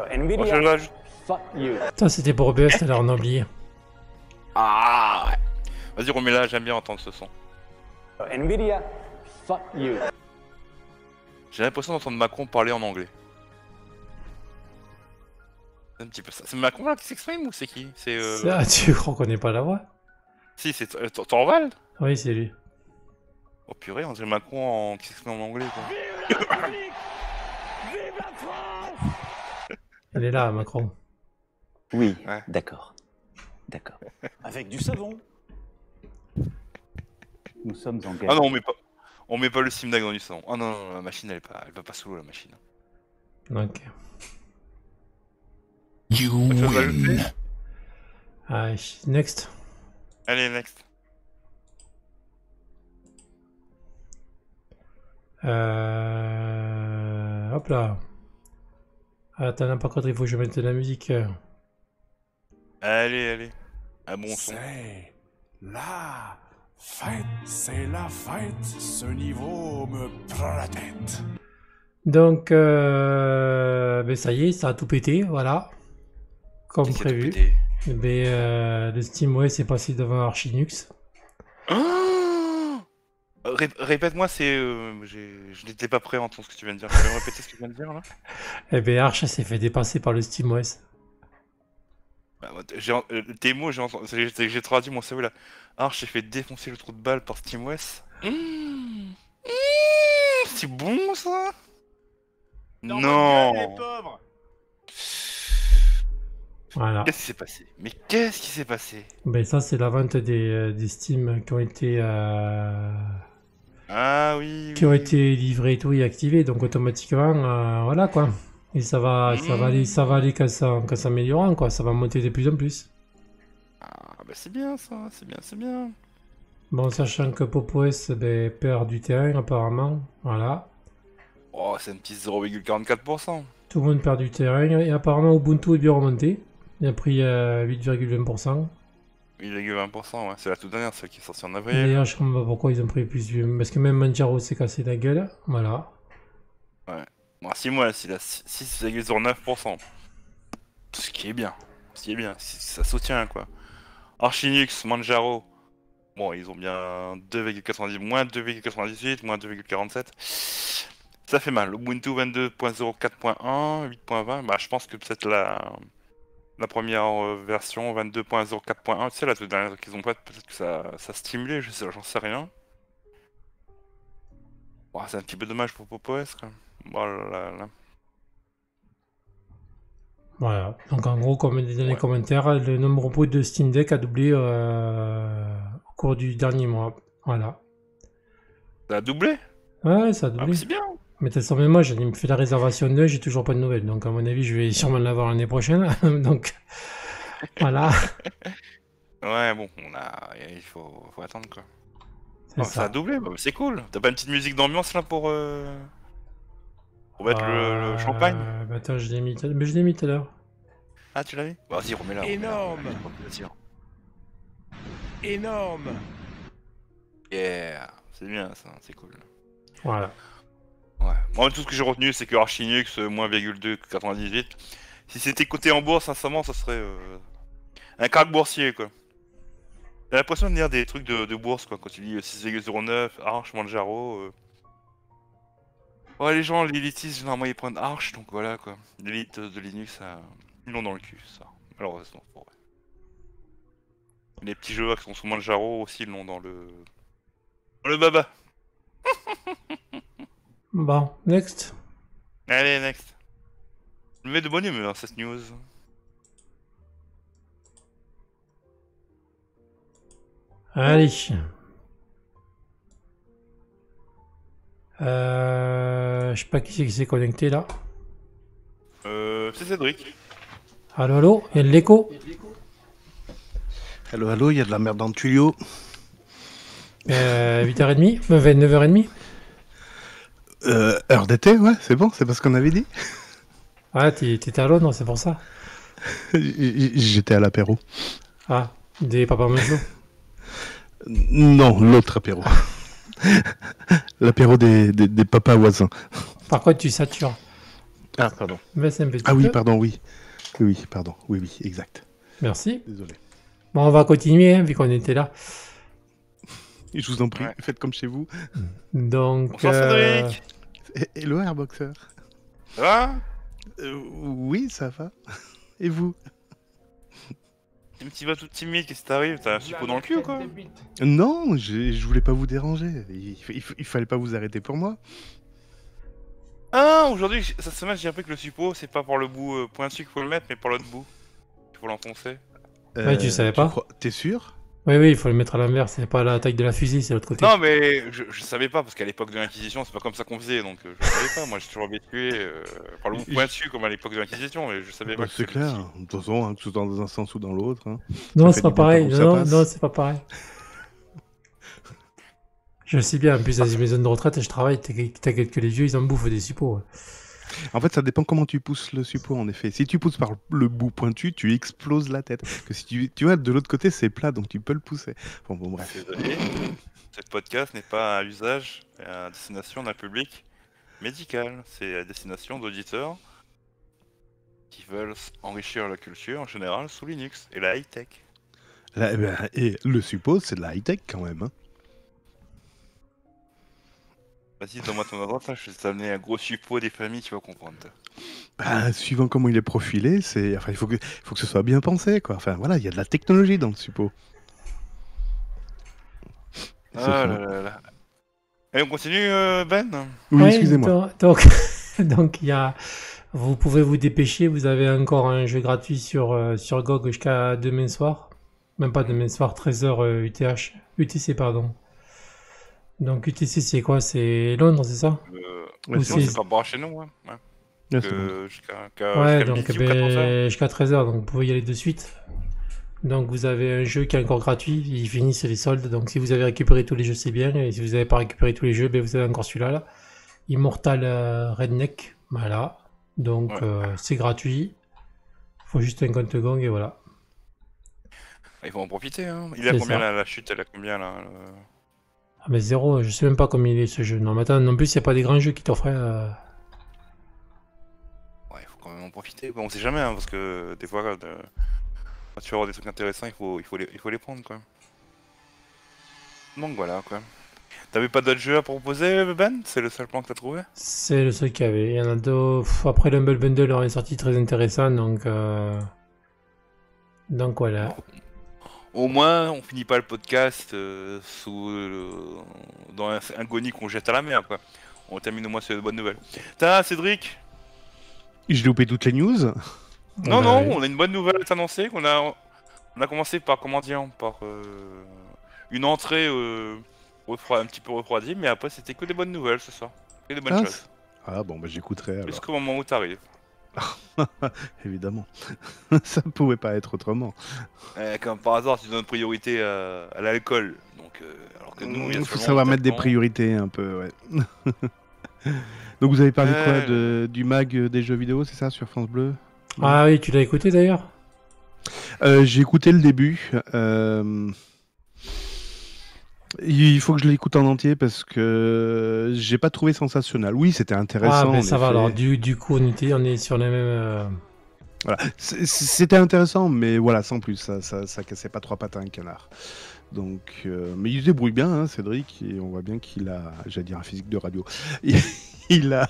Nvidia, fuck you. Ça c'était pour OBS, alors on a oublié. Ah ouais. Vas-y, remets-la, j'aime bien entendre ce son. Nvidia, fuck you. J'ai l'impression d'entendre Macron parler en anglais. C'est un petit peu ça. C'est Macron là qui s'exprime ou c'est qui? C'est Ah, tu crois qu'on n'est pas la voix? Si, c'est Torvald. Oui, c'est lui. Oh purée, on dirait Macron qui s'exprime en anglais quoi. Elle est là, Macron. Oui, Ouais. d'accord. D'accord. Avec du savon. Nous sommes en guerre. Ah non, on met pas le Simdag dans du sang. Ah non, non, la machine elle va pas sous l'eau la machine. Ok. You win. Allez, next. Allez, next. Hop là. Attends, par contre, il faut que je mette de la musique. Allez. Un bon son. C'est la fête, c'est la fête. Ce niveau me prend la tête. Donc, ben ça y est, ça a tout pété, voilà. Comme Qu'est-ce qui a tout prévu. pété Ben, le SteamOS est passé devant Arch Linux. Répète-moi, je n'étais pas prêt à entendre ce que tu viens de dire. Tu peux me répéter ce que tu viens de dire là? Et ben, Arch s'est fait dépasser par le SteamOS. Tes mots, j'ai traduit mon cerveau là. Arch s'est fait défoncer le trou de balle par SteamOS. C'est bon ça? Non. Voilà. Qu'est-ce qui s'est passé? Mais qu'est-ce qui s'est passé? Ben, ça, c'est la vente des Steam qui ont été, Ah oui. qui ont été livrés et tout et activés. Donc, automatiquement, voilà quoi. Et ça va aller qu'en s'améliorant quoi. Ça va monter de plus en plus. Ah bah c'est bien ça, c'est bien. Bon, sachant que PopOS ben, perd du terrain apparemment. Voilà. Oh, c'est un petit 0,44%. Tout le monde perd du terrain. Et apparemment, Ubuntu est bien remonté. Il a pris 8,20%. 8,20%, ouais. C'est la toute dernière, celle qui est sortie en avril. D'ailleurs, je ne comprends pas pourquoi ils ont pris plus. Parce que même Manjaro s'est cassé la gueule. Voilà. Ouais. Bon, 6 mois, il a 6,09%. Ce qui est bien. Ça soutient, quoi. Arch Linux, Manjaro. Bon, ils ont bien 2,90, moins 2,98, moins 2,47. Ça fait mal. Ubuntu 22.04.1, 8.20. Bah, je pense que peut-être la première version 22.04.1, tu sais, la toute dernière qu'ils ont faite, peut-être que ça stimulait, j'en sais rien. Bon, c'est un petit peu dommage pour PopOS, quand même. Voilà. Voilà. Donc, en gros, comme on dit dans les commentaires, le nombre brut de Steam Deck a doublé au cours du dernier mois. Voilà. Ça a doublé? Ouais, ça a Ah, doublé. mais c'est bien. Mais de toute façon, même moi, j'ai fait la réservation de, j'ai toujours pas de nouvelles. Donc, à mon avis, je vais sûrement l'avoir l'année prochaine. Donc, voilà. Ouais, bon, il faut attendre, quoi. C'est Ça a doublé, bah, c'est cool. T'as pas une petite musique d'ambiance, là, pour mettre le champagne? Bah, attends, je l'ai mis tout à l'heure. Ah, tu l'as mis? Vas-y, remets-la. Énorme. Plaisir. Énorme. Yeah, c'est bien, ça, c'est cool. Voilà. Ouais. Moi, tout ce que j'ai retenu, c'est que Arch Linux, moins 2,98. Si c'était coté en bourse, sincèrement, ça serait un crack boursier, quoi. J'ai l'impression de lire des trucs de bourse, quoi, quand tu lis 6,09, Arch, Manjaro. Ouais, les gens, l'élitisme, généralement, ils prennent Arch, donc voilà, quoi. L'élite de Linux, ils l'ont dans le cul, ça. Malheureusement, pour eux. Les petits jeux qui sont sous Manjaro aussi, ils l'ont dans le baba. Bon, next. Allez, next. Je me mets de bonne humeur, cette news. Allez. Je sais pas qui c'est qui s'est connecté là. C'est Cédric. Allô, il y a de l'écho. Allô, il y a de la merde dans le tuyau. 8h30, 9h30. Heure d'été, ouais, c'est bon, c'est pas ce qu'on avait dit. Ah, t'étais à Londres, c'est pour ça. J'étais à l'apéro. Ah, des papas Michelot. Non, l'autre apéro. L'apéro des papas voisins. Par contre, tu satures. Ah, pardon. Baisse un petit Ah oui, peu. pardon, oui. Oui, pardon. Oui, exact. Merci. Désolé. Bon, on va continuer, hein, vu qu'on était là. Je vous en prie, faites comme chez vous. Donc. Bonsoir Cédric. Hello Airboxer. Ça va Oui, ça va. Et vous? Un petit va tout timide, qu'est-ce qui t'arrive? T'as un suppôt dans le cul ou quoi? Non, je voulais pas vous déranger. Il fallait pas vous arrêter pour moi. Ah, aujourd'hui, cette semaine, j'ai appris que le suppôt, c'est pas par le bout pointu qu'il faut le mettre, mais par l'autre bout. Il faut l'enfoncer. Ouais, tu savais pas? T'es sûr? Oui, il faut le mettre à l'envers, c'est pas la taille de la fusée, c'est l'autre côté. Non, mais je savais pas, parce qu'à l'époque de l'Inquisition, c'est pas comme ça qu'on faisait, donc je savais pas. Moi, j'ai toujours habitué par le bout pointu, comme à l'époque de l'Inquisition, mais je savais pas que c'est clair. De toute façon, hein, que ce soit dans un sens ou dans l'autre. Hein. Non, c'est pas pareil. Non, c'est pas pareil. Je le sais bien, en plus, dans une maison de retraite, je travaille, t'inquiète que les vieux, ils en bouffent des suppos. Ouais. En fait, ça dépend comment tu pousses le suppôt, en effet. Si tu pousses par le bout pointu, tu exploses la tête. Que si tu vois, de l'autre côté, c'est plat, donc tu peux le pousser. Bon, bref. Désolé, ce podcast n'est pas à usage et à destination d'un public médical. C'est à destination d'auditeurs qui veulent enrichir la culture, en général, sous Linux et la high-tech. Et le suppôt, c'est de la high-tech, quand même. Hein. Vas-y, donne-moi ton adresse, là, je vais t'amener un gros suppôt des familles, tu vas comprendre. Suivant comment il est profilé, il faut que ce soit bien pensé, quoi. Enfin, voilà, il y a de la technologie dans le suppôt. Ah là là. Et on continue, Ben? Oui, excusez-moi. Donc, vous pouvez vous dépêcher, vous avez encore un jeu gratuit sur GOG jusqu'à demain soir. Même pas demain soir, 13h UTC, pardon. Donc UTC, c'est quoi? C'est Londres, c'est ça? C'est pas par chez nous, ouais. Ouais, donc jusqu'à 13h, donc vous pouvez y aller de suite. Donc vous avez un jeu qui est encore gratuit, il finit sur les soldes, donc si vous avez récupéré tous les jeux, c'est bien, et si vous n'avez pas récupéré tous les jeux, vous avez encore celui-là, là. Immortal Redneck, voilà. Donc c'est gratuit, faut juste un compte GOG et voilà. Il faut en profiter, hein. Il a combien la chute, elle a combien là Ah mais 0, je sais même pas combien il est ce jeu. Non mais attends, non plus il n'y a pas des grands jeux qui t'offraient... Ouais, il faut quand même en profiter. Bon, on sait jamais, hein, parce que des fois, quand tu vas avoir des trucs intéressants, il faut les prendre, quoi. Donc voilà, quoi. T'avais pas d'autres jeux à proposer, Ben? C'est le seul plan que t'as trouvé? C'est le seul qu'il y avait. Il y en a d'autres... Après l'Humble Bundle est sorti très intéressant, donc voilà. Au moins, on finit pas le podcast dans un goni qu'on jette à la mer, quoi. On termine au moins sur de bonnes nouvelles. T'as Cédric? J'ai loupé toutes les news. Non, on a une bonne nouvelle à t'annoncer. On a commencé par, par une entrée un petit peu refroidie, mais après c'était que des bonnes nouvelles ce soir. Que des bonnes choses. Ah bon, j'écouterai alors. Jusqu'au moment où t'arrives. Évidemment. Ça ne pouvait pas être autrement. Comme par hasard, tu donnes priorité à l'alcool. Donc, alors que nous, il faut savoir mettre des priorités un peu, ouais. Donc vous avez parlé quoi du mag des jeux vidéo, c'est ça, sur France Bleu? Ah oui, tu l'as écouté d'ailleurs? J'ai écouté le début. Il faut que je l'écoute en entier parce que j'ai pas trouvé sensationnel. Oui, c'était intéressant. Ah, mais ça va alors. Du coup, on est sur les mêmes. Voilà, c'était intéressant, mais voilà, sans plus. Ça cassait pas trois pattes à un canard. Donc, mais il se débrouille bien, hein, Cédric, et on voit bien qu'il a, j'allais dire un physique de radio. Il a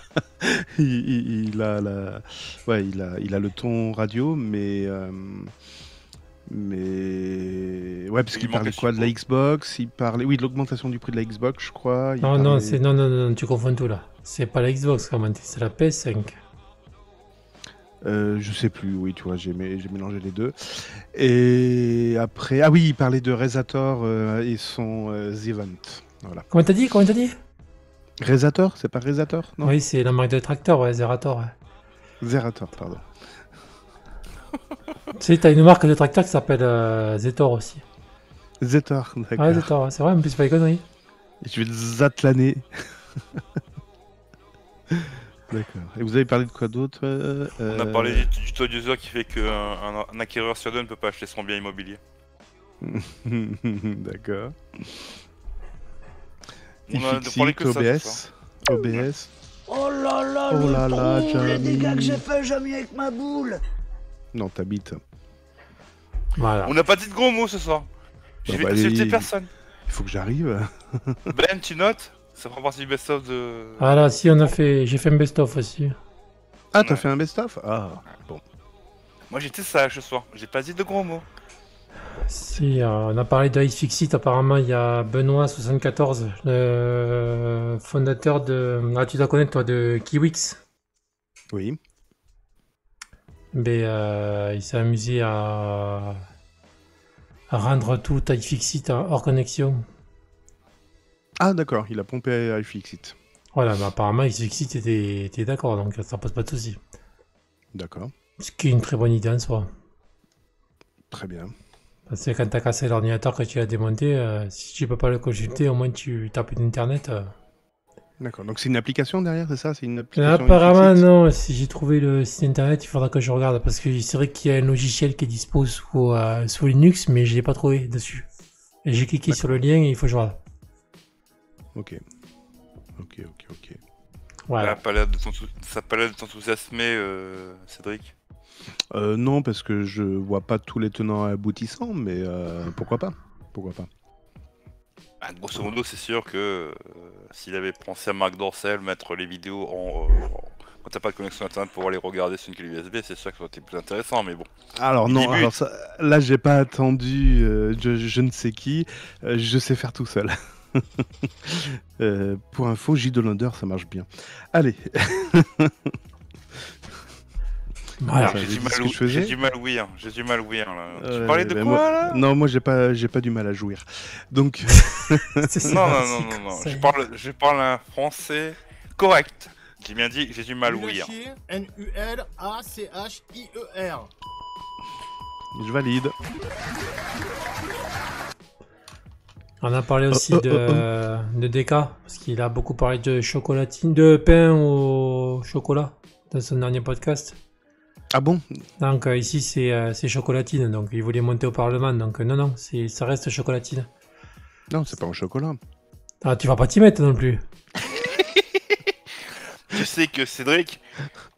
le ton radio, mais ouais, parce qu'il parlait quoi de la Xbox, il parlait de l'augmentation du prix de la Xbox, je crois. Non, tu confonds tout là. C'est pas la Xbox, c'est la PS5. Je sais plus, oui, tu vois, j'ai mélangé les deux. Et après, il parlait de Rezator et son The Event. Voilà. Comment t'as dit Rezator, c'est pas Rezator, non? Oui, c'est la marque de tracteur, ouais, Zerator. Ouais. Zerator, pardon. Tu sais, t'as une marque de tracteur qui s'appelle Zetor aussi. Zetor, d'accord. Ouais, Zetor, c'est vrai, en plus, pas les conneries. Et je vais te zatlaner. D'accord. Et vous avez parlé de quoi d'autre? On a parlé du taux d'user qui fait qu'un acquéreur sur deux ne peut pas acheter son bien immobilier. D'accord. On a parlé que OBS. OBS. Oh là là, les dégâts que j'ai fait, jamais avec ma boule. Non, ta bite. Voilà. On n'a pas dit de gros mots ce soir. J'ai insulté personne. Il faut que j'arrive. Ben, tu notes? Ça fera partie du best-of de... Ah là, si, j'ai fait un best-of aussi. Ah, t'as fait un best-of? Ah, bon. Moi j'étais sage ce soir, j'ai pas dit de gros mots. Si, on a parlé de iFixit, apparemment il y a Benoît74, le fondateur de... Ah, tu dois connaître toi, de Kiwix. Oui. Mais il s'est amusé à rendre tout iFixit hors connexion. Ah, d'accord, il a pompé iFixit. Voilà, mais apparemment iFixit était d'accord, donc ça pose pas de soucis. D'accord. Ce qui est une très bonne idée en soi. Très bien. Parce que quand t'as cassé l'ordinateur, que tu l'as démonté, si tu peux pas le consulter, au moins tu tapes d'internet. D'accord, donc c'est une application derrière, c'est ça? C'est une application Apparemment iFixit? non, si j'ai trouvé le site internet, il faudra que je regarde, parce que c'est vrai qu'il y a un logiciel qui est dispo sous Linux, mais je l'ai pas trouvé dessus. Et j'ai cliqué sur le lien et il faut que je regarde. Ok. Voilà. Ça a pas l'air de t'enthousiasmer, Cédric. Non, parce que je vois pas tous les tenants aboutissants, mais pourquoi pas? Pourquoi pas? Bah, grosso modo, c'est sûr que s'il avait pensé à Marc Dorcel mettre les vidéos quand t'as pas de connexion internet pour les regarder sur une clé USB, c'est sûr que ça aurait été plus intéressant, mais bon. Alors non, alors ça, là j'ai pas attendu je ne sais qui, je sais faire tout seul. Pour info, J de l'Onder, ça marche bien. Allez. Alors, j'ai du mal ouïr là. Tu parlais de quoi là? Non, moi j'ai pas du mal à jouir. Donc non. Je parle un français correct. J'ai bien dit que j'ai du mal ouïr. N-U-L-A-C-H-I-E-R. Je valide. On a parlé aussi de DK, parce qu'il a beaucoup parlé de chocolatine, de pain au chocolat dans son dernier podcast. Ah bon? Donc ici c'est chocolatine, donc il voulait monter au Parlement, donc non, ça reste chocolatine. Non, c'est pas au chocolat. Ah, tu vas pas t'y mettre non plus. Tu sais que Cédric,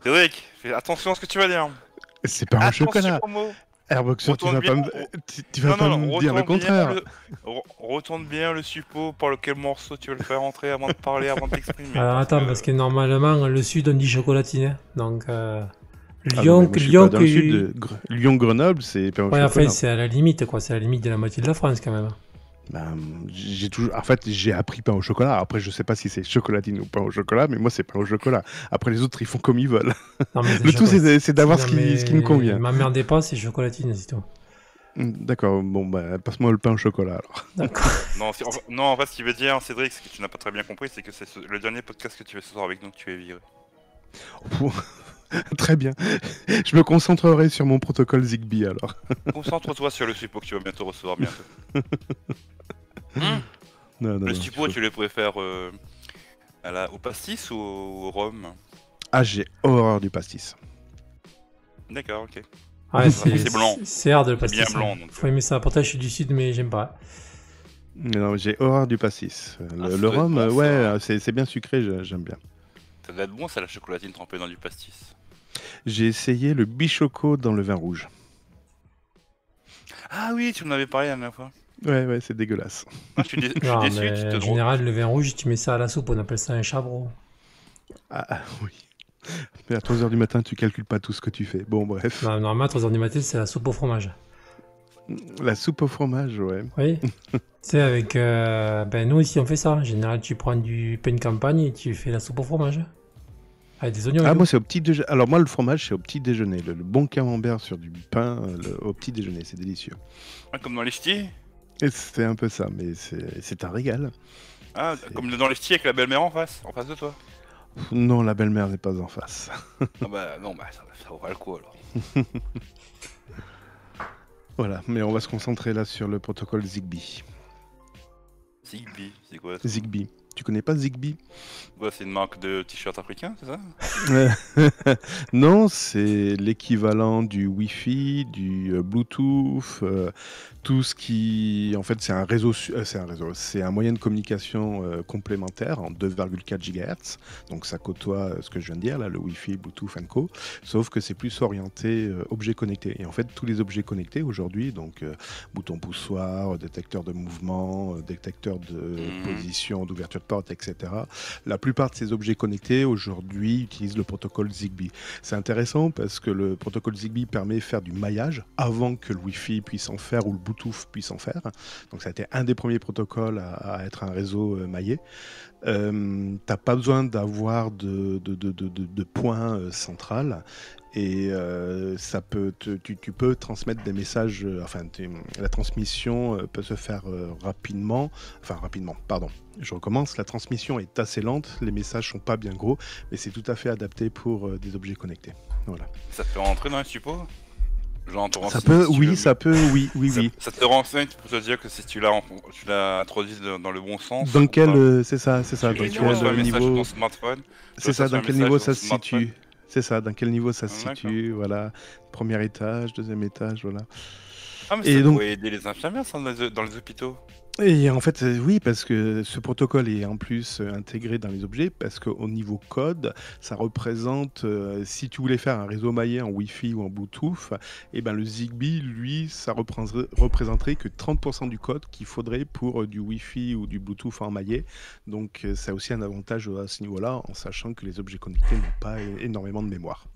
fais attention à ce que tu vas dire. C'est pas au chocolat. Airboxer, tu vas pas me dire le contraire. Retourne bien le suppôt par lequel morceau tu veux le faire entrer avant de parler, avant de t'exprimer. Alors attends, parce que normalement le sud on dit chocolatine, hein. Donc Lyon-Grenoble, c'est pas au chocolat. Enfin, c'est à la limite, quoi. C'est à la limite de la moitié de la France, quand même. J'ai appris pain au chocolat. Après, je sais pas si c'est chocolatine ou pain au chocolat, mais moi, c'est pain au chocolat. Après, les autres, ils font comme ils veulent. Non, mais le tout, c'est d'avoir ce qui nous convient. M'emmerdez pas, c'est chocolatine, c'est tout. D'accord, bon, bah, passe-moi le pain au chocolat, alors. D'accord. non, en fait, ce qu'il veut dire, Cédric, ce que tu n'as pas très bien compris, c'est que c'est le dernier podcast que tu fais ce soir avec nous que tu es viré. Très bien. Je me concentrerai sur mon protocole Zigbee alors. Concentre-toi sur le suppôt que tu vas bientôt recevoir bientôt. Le suppôt, tu le préfères au pastis ou au rhum? Ah, j'ai horreur du pastis. D'accord, ok. Ouais, c'est blanc. C'est hard le pastis. C'est bien blanc. Donc... Faut aimer ça. Pourtant, je suis du sud, mais j'aime pas. Non, j'ai horreur du pastis. Le rhum, bon, ouais, c'est bien sucré, j'aime bien. Ça doit être bon, ça, la chocolatine trempée dans du pastis. J'ai essayé le bichoco dans le vin rouge. Ah oui, tu m'en avais parlé la dernière fois. Ouais, c'est dégueulasse. Ah, je suis déçu. En général, le vin rouge, tu mets ça à la soupe, on appelle ça un chabreau. Ah oui. Mais à 3h du matin, tu calcules pas tout ce que tu fais. Bon, bref. Non, normalement, à 3h du matin, c'est la soupe au fromage. La soupe au fromage, ouais. Oui. Tu sais, avec... nous, ici, on fait ça. En général, tu prends du pain de campagne et tu fais la soupe au fromage. Avec des oignons. Ah, moi, c'est au petit déjeuner. Alors, moi, le fromage, c'est au petit déjeuner. Le bon camembert sur du pain au petit déjeuner, c'est délicieux. Ah, comme dans les ch'tis? C'est un peu ça, mais c'est un régal. Ah, comme dans les ch'tis avec la belle-mère en face de toi? Non, la belle-mère n'est pas en face. Ah bah non, ça vaut pas le coup alors. Voilà, mais on va se concentrer là sur le protocole Zigbee. Zigbee, c'est quoi ça? Zigbee. Tu connais pas Zigbee? Ouais, c'est une marque de t-shirt africain, c'est ça? Non, c'est l'équivalent du Wi-Fi, du Bluetooth, tout ce qui... En fait, c'est un réseau, c'est un moyen de communication complémentaire en 2,4 GHz. Donc ça côtoie ce que je viens de dire, là, le Wi-Fi, Bluetooth & Co. Sauf que c'est plus orienté objets connectés. Et en fait, tous les objets connectés aujourd'hui, donc bouton poussoir, détecteur de mouvement, détecteur de position, d'ouverture de porte, etc. La plupart de ces objets connectés aujourd'hui utilisent le protocole Zigbee. C'est intéressant parce que le protocole Zigbee permet de faire du maillage avant que le Wi-Fi puisse en faire ou le Bluetooth puisse en faire. Donc ça a été un des premiers protocoles à être un réseau maillé. T'as pas besoin d'avoir de point central. Et tu peux transmettre des messages, la transmission peut se faire rapidement, je recommence, la transmission est assez lente, les messages sont pas bien gros, mais c'est tout à fait adapté pour des objets connectés. Voilà. Ça peut rentrer dans les suppos? Genre, ça peut, oui, ça peut, oui. Ça te renseigne pour te dire que si tu l'as introduit dans le bon sens. Dans quel, c'est ça, dans Tu reçois un quel message niveau, sur ton smartphone. c'est ça, dans quel niveau ça se situe. C'est ça, dans quel niveau ça se situe, voilà. Premier étage, deuxième étage, voilà. Ah, mais ça pourrait aider les infirmières ça, dans les hôpitaux. Et en fait, oui, parce que ce protocole est en plus intégré dans les objets, parce qu'au niveau code, ça représente, si tu voulais faire un réseau maillé en Wi-Fi ou en Bluetooth, et ben le Zigbee, lui, ça représenterait que 30% du code qu'il faudrait pour du Wi-Fi ou du Bluetooth en maillé. Donc ça a aussi un avantage à ce niveau-là, en sachant que les objets connectés n'ont pas énormément de mémoire.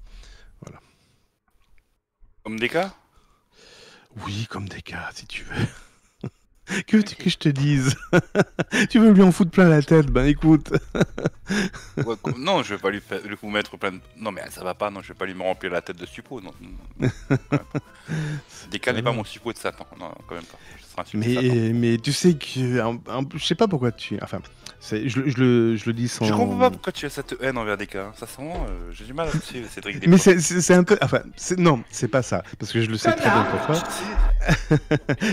Voilà. Comme des cas? Oui, comme des cas, si tu veux. Que veux-tu que je te dise? Tu veux lui en foutre plein la tête? Ben écoute. Ouais, non, je vais pas lui mettre plein de... Non mais ça va pas, non, je vais pas lui me remplir la tête de suppos, non. Des cas n'est pas mon suppos de Satan, non, quand même pas. Mais tu sais que... je sais pas pourquoi tu... Enfin, je le dis sans... Je comprends pas pourquoi tu as cette haine envers des cas. Ça sent, j'ai du mal à suivre, Cédric. Mais c'est un peu... Enfin, non, c'est pas ça. Parce que je le sais très bien pourquoi.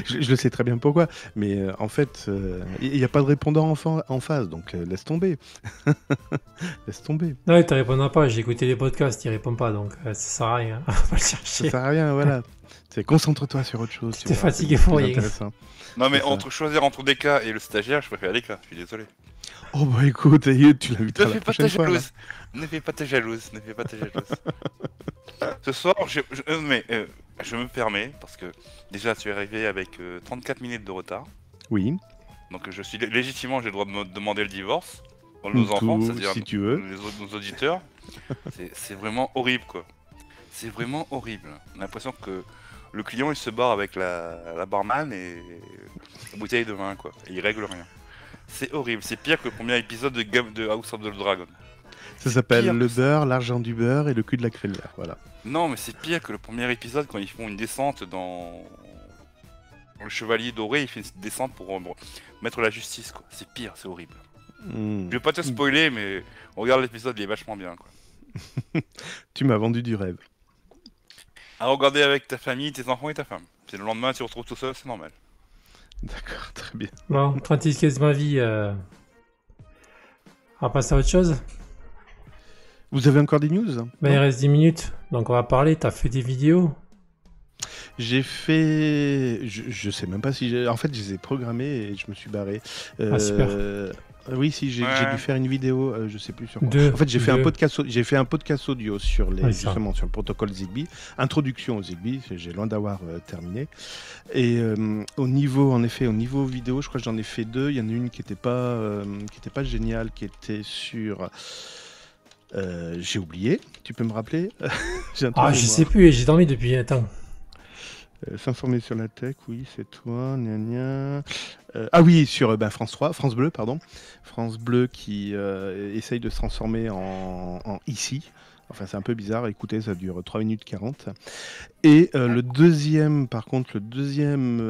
Je le sais très bien pourquoi. Mais en fait, il n'y a pas de répondant en face, donc laisse tomber. Laisse tomber. Non, il te répondra pas. J'ai écouté les podcasts, il répond pas, donc ça sert à rien. On va le chercher. Ça sert à rien, voilà. Concentre-toi sur autre chose. T'es fatigué pour rien. Non mais choisir entre des cas et le stagiaire, je préfère des cas, je suis désolé. Oh bah écoute, tu l'inviteras la prochaine fois. Ne fais pas ta jalouse, ne fais pas ta jalouse. Ce soir, je me permets, parce que déjà tu es arrivé avec 34 minutes de retard. Oui. Donc je suis légitimement, j'ai le droit de me demander le divorce. Pour nos enfants, c'est-à-dire si tu veux. nos auditeurs. C'est vraiment horrible quoi. C'est vraiment horrible. On a l'impression que le client il se barre avec la barman et la bouteille de vin quoi. Et il règle rien. C'est horrible, c'est pire que le premier épisode de House of the Dragon. Ça s'appelle le beurre, l'argent du beurre et le cul de la crémière, voilà. Non mais c'est pire que le premier épisode quand ils font une descente dans le Chevalier Doré, il fait une descente pour mettre la justice quoi. C'est pire, c'est horrible. Je vais pas te spoiler mais regarde l'épisode, il est vachement bien quoi. Tu m'as vendu du rêve. À regarder avec ta famille, tes enfants et ta femme. C'est le lendemain tu te retrouves tout seul, c'est normal. D'accord, très bien. Bon, 36 cases ma vie. On va passer à autre chose. Vous avez encore des news? Ben, il reste 10 minutes, donc on va parler. T'as fait des vidéos? J'ai fait... Je sais même pas si j'ai... En fait, je les ai programmés et je me suis barré. Ah, super. Oui, si, j'ai dû faire une vidéo, je sais plus sur quoi. En fait, j'ai fait un podcast audio sur justement sur le protocole Zigbee, introduction au Zigbee, j'ai loin d'avoir terminé. Et au niveau vidéo, je crois que j'en ai fait 2. Il y en a une qui était pas géniale, qui était sur... j'ai oublié, tu peux me rappeler? Je sais plus, j'ai dormi depuis un temps. S'informer sur la tech, oui, c'est toi, gna gna. Ah oui, sur France Bleu, pardon. France Bleu qui essaye de se transformer en ici. Enfin, c'est un peu bizarre. Écoutez, ça dure 3 minutes 40. Et le deuxième, par contre, le deuxième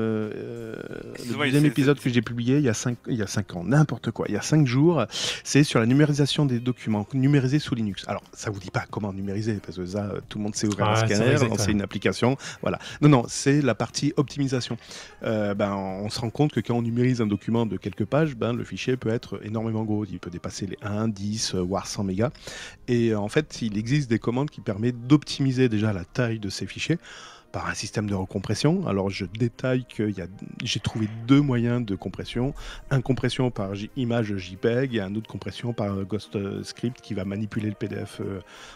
épisode que j'ai publié il y a 5 ans, n'importe quoi, il y a 5 jours, c'est sur la numérisation des documents, numérisés sous Linux. Alors, ça vous dit pas comment numériser, parce que ça, tout le monde sait ouvrir un scanner, lancer une application, voilà. Non, c'est la partie optimisation. On se rend compte que quand on numérise un document de quelques pages, le fichier peut être énormément gros. Il peut dépasser les 1, 10, voire 100 mégas. Et en fait, il existe des commandes qui permettent d'optimiser déjà la taille de ces fichiers par un système de recompression. Alors je détaille que j'ai trouvé 2 moyens de compression. Un compression par image JPEG et un autre compression par Ghost Script qui va manipuler le PDF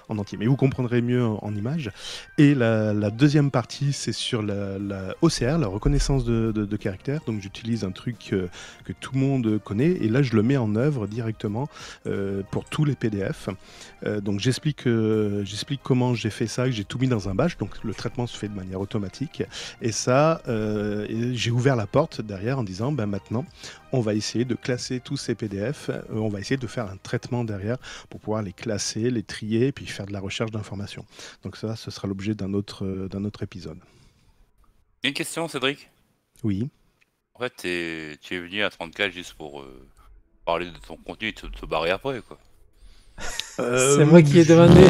en entier. Mais vous comprendrez mieux en image. Et la deuxième partie, c'est sur la OCR, la reconnaissance de caractères. Donc j'utilise un truc que tout le monde connaît et là je le mets en œuvre directement pour tous les PDF. Donc j'explique comment j'ai fait ça, que j'ai tout mis dans un batch. Donc le traitement se fait de manière automatique et ça j'ai ouvert la porte derrière en disant maintenant on va essayer de classer tous ces PDF, on va essayer de faire un traitement derrière pour pouvoir les classer, les trier et puis faire de la recherche d'informations. Donc ça, ce sera l'objet d'un autre épisode. Une question, Cédric? Oui. En fait, tu es venu à 34 juste pour parler de ton contenu et te barrer après, quoi. C'est moi qui ai demandé.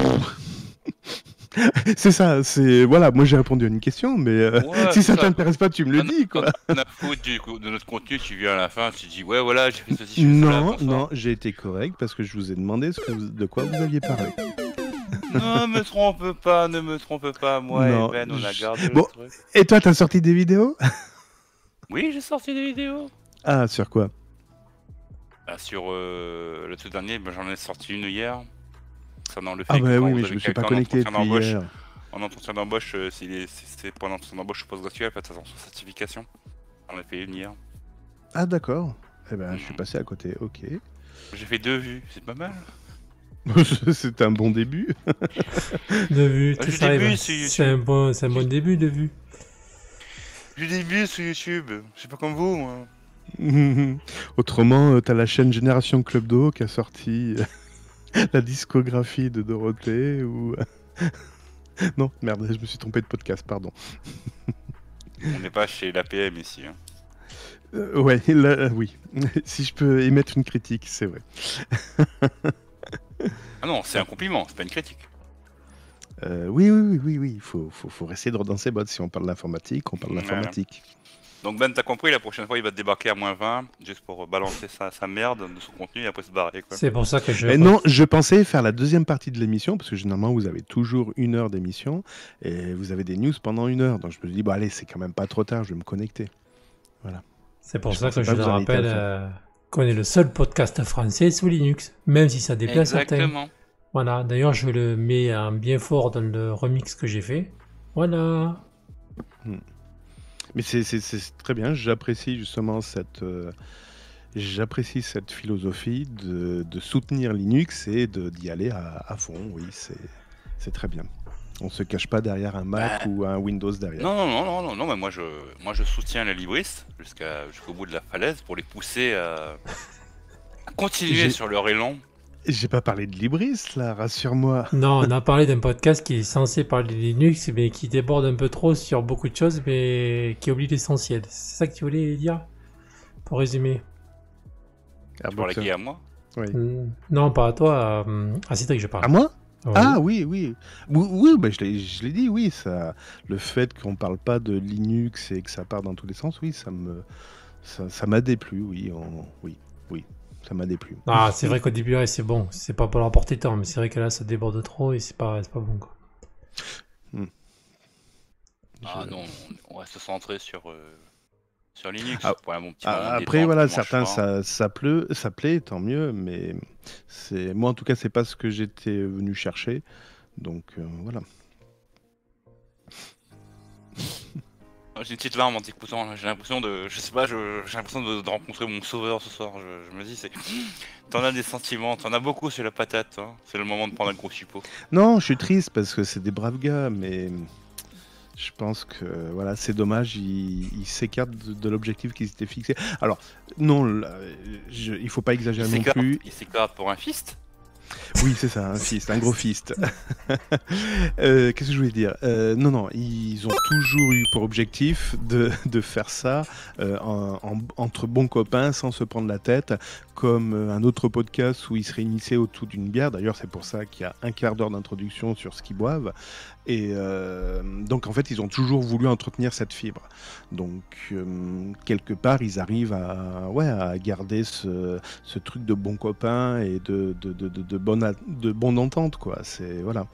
C'est ça, voilà, moi j'ai répondu à une question, mais si ça t'intéresse pas, tu me le dis, quoi. On a foutu de notre contenu, tu viens à la fin, tu dis ouais, voilà, j'ai fait ceci, j'ai fait cela. Non, j'ai été correct parce que je vous ai demandé de quoi vous aviez parlé. Non, ne me trompe pas, moi et Ben, on a gardé le truc. Et toi, t'as sorti des vidéos? Oui, j'ai sorti des vidéos. Ah, sur quoi? Sur le tout dernier, j'en ai sorti une hier. Le fait oui, mais je me suis pas connecté depuis hier. En entretien d'embauche, c'est pour un entretien d'embauche post-graduel, en fait, sans certification. On a fait une hier. Ah d'accord. Eh ben, je suis passé à côté, ok. J'ai fait 2 vues, c'est pas mal. C'est un bon début. 2 vues, c'est un bon début de vue. Du début sur YouTube, je sais pas comme vous, moi. Autrement, t'as la chaîne Génération Club d'eau qui a sorti la discographie de Dorothée ou... Non, merde, je me suis trompé de podcast, pardon. On n'est pas chez l'APM ici. Hein. Ouais, là, oui. Si je peux émettre une critique, c'est vrai. Ah non, c'est un compliment, c'est pas une critique. Oui, il faut rester droit dans ses bottes. Si on parle d'informatique, on parle d'informatique. Donc Ben, t'as compris, la prochaine fois il va te débarquer à -20, juste pour balancer sa merde de son contenu et après se barrer, quoi. C'est pour ça que non, je pensais faire la deuxième partie de l'émission, parce que généralement vous avez toujours 1 heure d'émission, et vous avez des news pendant 1 heure, donc je me dis, allez, c'est quand même pas trop tard, je vais me connecter. Voilà. C'est pour ça que je le rappelle qu'on est le seul podcast français sous Linux, même si ça déplaît certains. Voilà, d'ailleurs je le mets en bien fort dans le remix que j'ai fait. Voilà. Mais c'est très bien, j'apprécie justement cette philosophie de soutenir Linux et d'y aller à fond, oui, c'est très bien. On se cache pas derrière un Mac ou un Windows derrière. Non, mais moi je soutiens les libristes jusqu'au bout de la falaise pour les pousser à continuer sur leur élan. J'ai pas parlé de Libris, là, rassure-moi. Non, on a parlé d'un podcast qui est censé parler de Linux, mais qui déborde un peu trop sur beaucoup de choses, mais qui oublie l'essentiel. C'est ça que tu voulais dire? Pour résumer. Tu parles à qui, à moi? Oui. Non, pas à toi, à Cédric, je parle. À moi? Oui. Ah oui, je l'ai dit, oui, ça, le fait qu'on parle pas de Linux et que ça part dans tous les sens, oui, ça m'a déplu, oui, ça m'a déplu. Ah, c'est vrai qu'au début, c'est bon, c'est pas pour leur porter temps, mais c'est vrai que là, ça déborde trop et c'est pas bon, quoi. Non, on reste centré sur Linux. Pour un bon petit après, voilà, certains, ça plaît, tant mieux, mais moi, en tout cas, c'est pas ce que j'étais venu chercher, donc voilà. J'ai une petite larme en t'écoutant, j'ai l'impression de... Je sais pas, j'ai l'impression de rencontrer mon sauveur ce soir. Je me dis, t'en as des sentiments, t'en as beaucoup sur la patate, hein. C'est le moment de prendre un gros suppôt. Non, je suis triste parce que c'est des braves gars, mais je pense que voilà, c'est dommage, ils s'écartent de l'objectif qu'ils s'étaient fixé. Alors, non, il faut pas exagérer non plus. Ils s'écartent pour un fist? Oui, c'est ça, un fist, un gros fist. Qu'est-ce que je voulais dire? Non, ils ont toujours eu pour objectif de faire ça entre bons copains, sans se prendre la tête, comme un autre podcast où ils se réunissaient autour d'une bière. D'ailleurs, c'est pour ça qu'il y a un quart d'heure d'introduction sur ce qu'ils boivent. Et donc, en fait, ils ont toujours voulu entretenir cette fibre. Donc, quelque part, ils arrivent à garder ce truc de bons copains et de bonne entente, quoi. Voilà.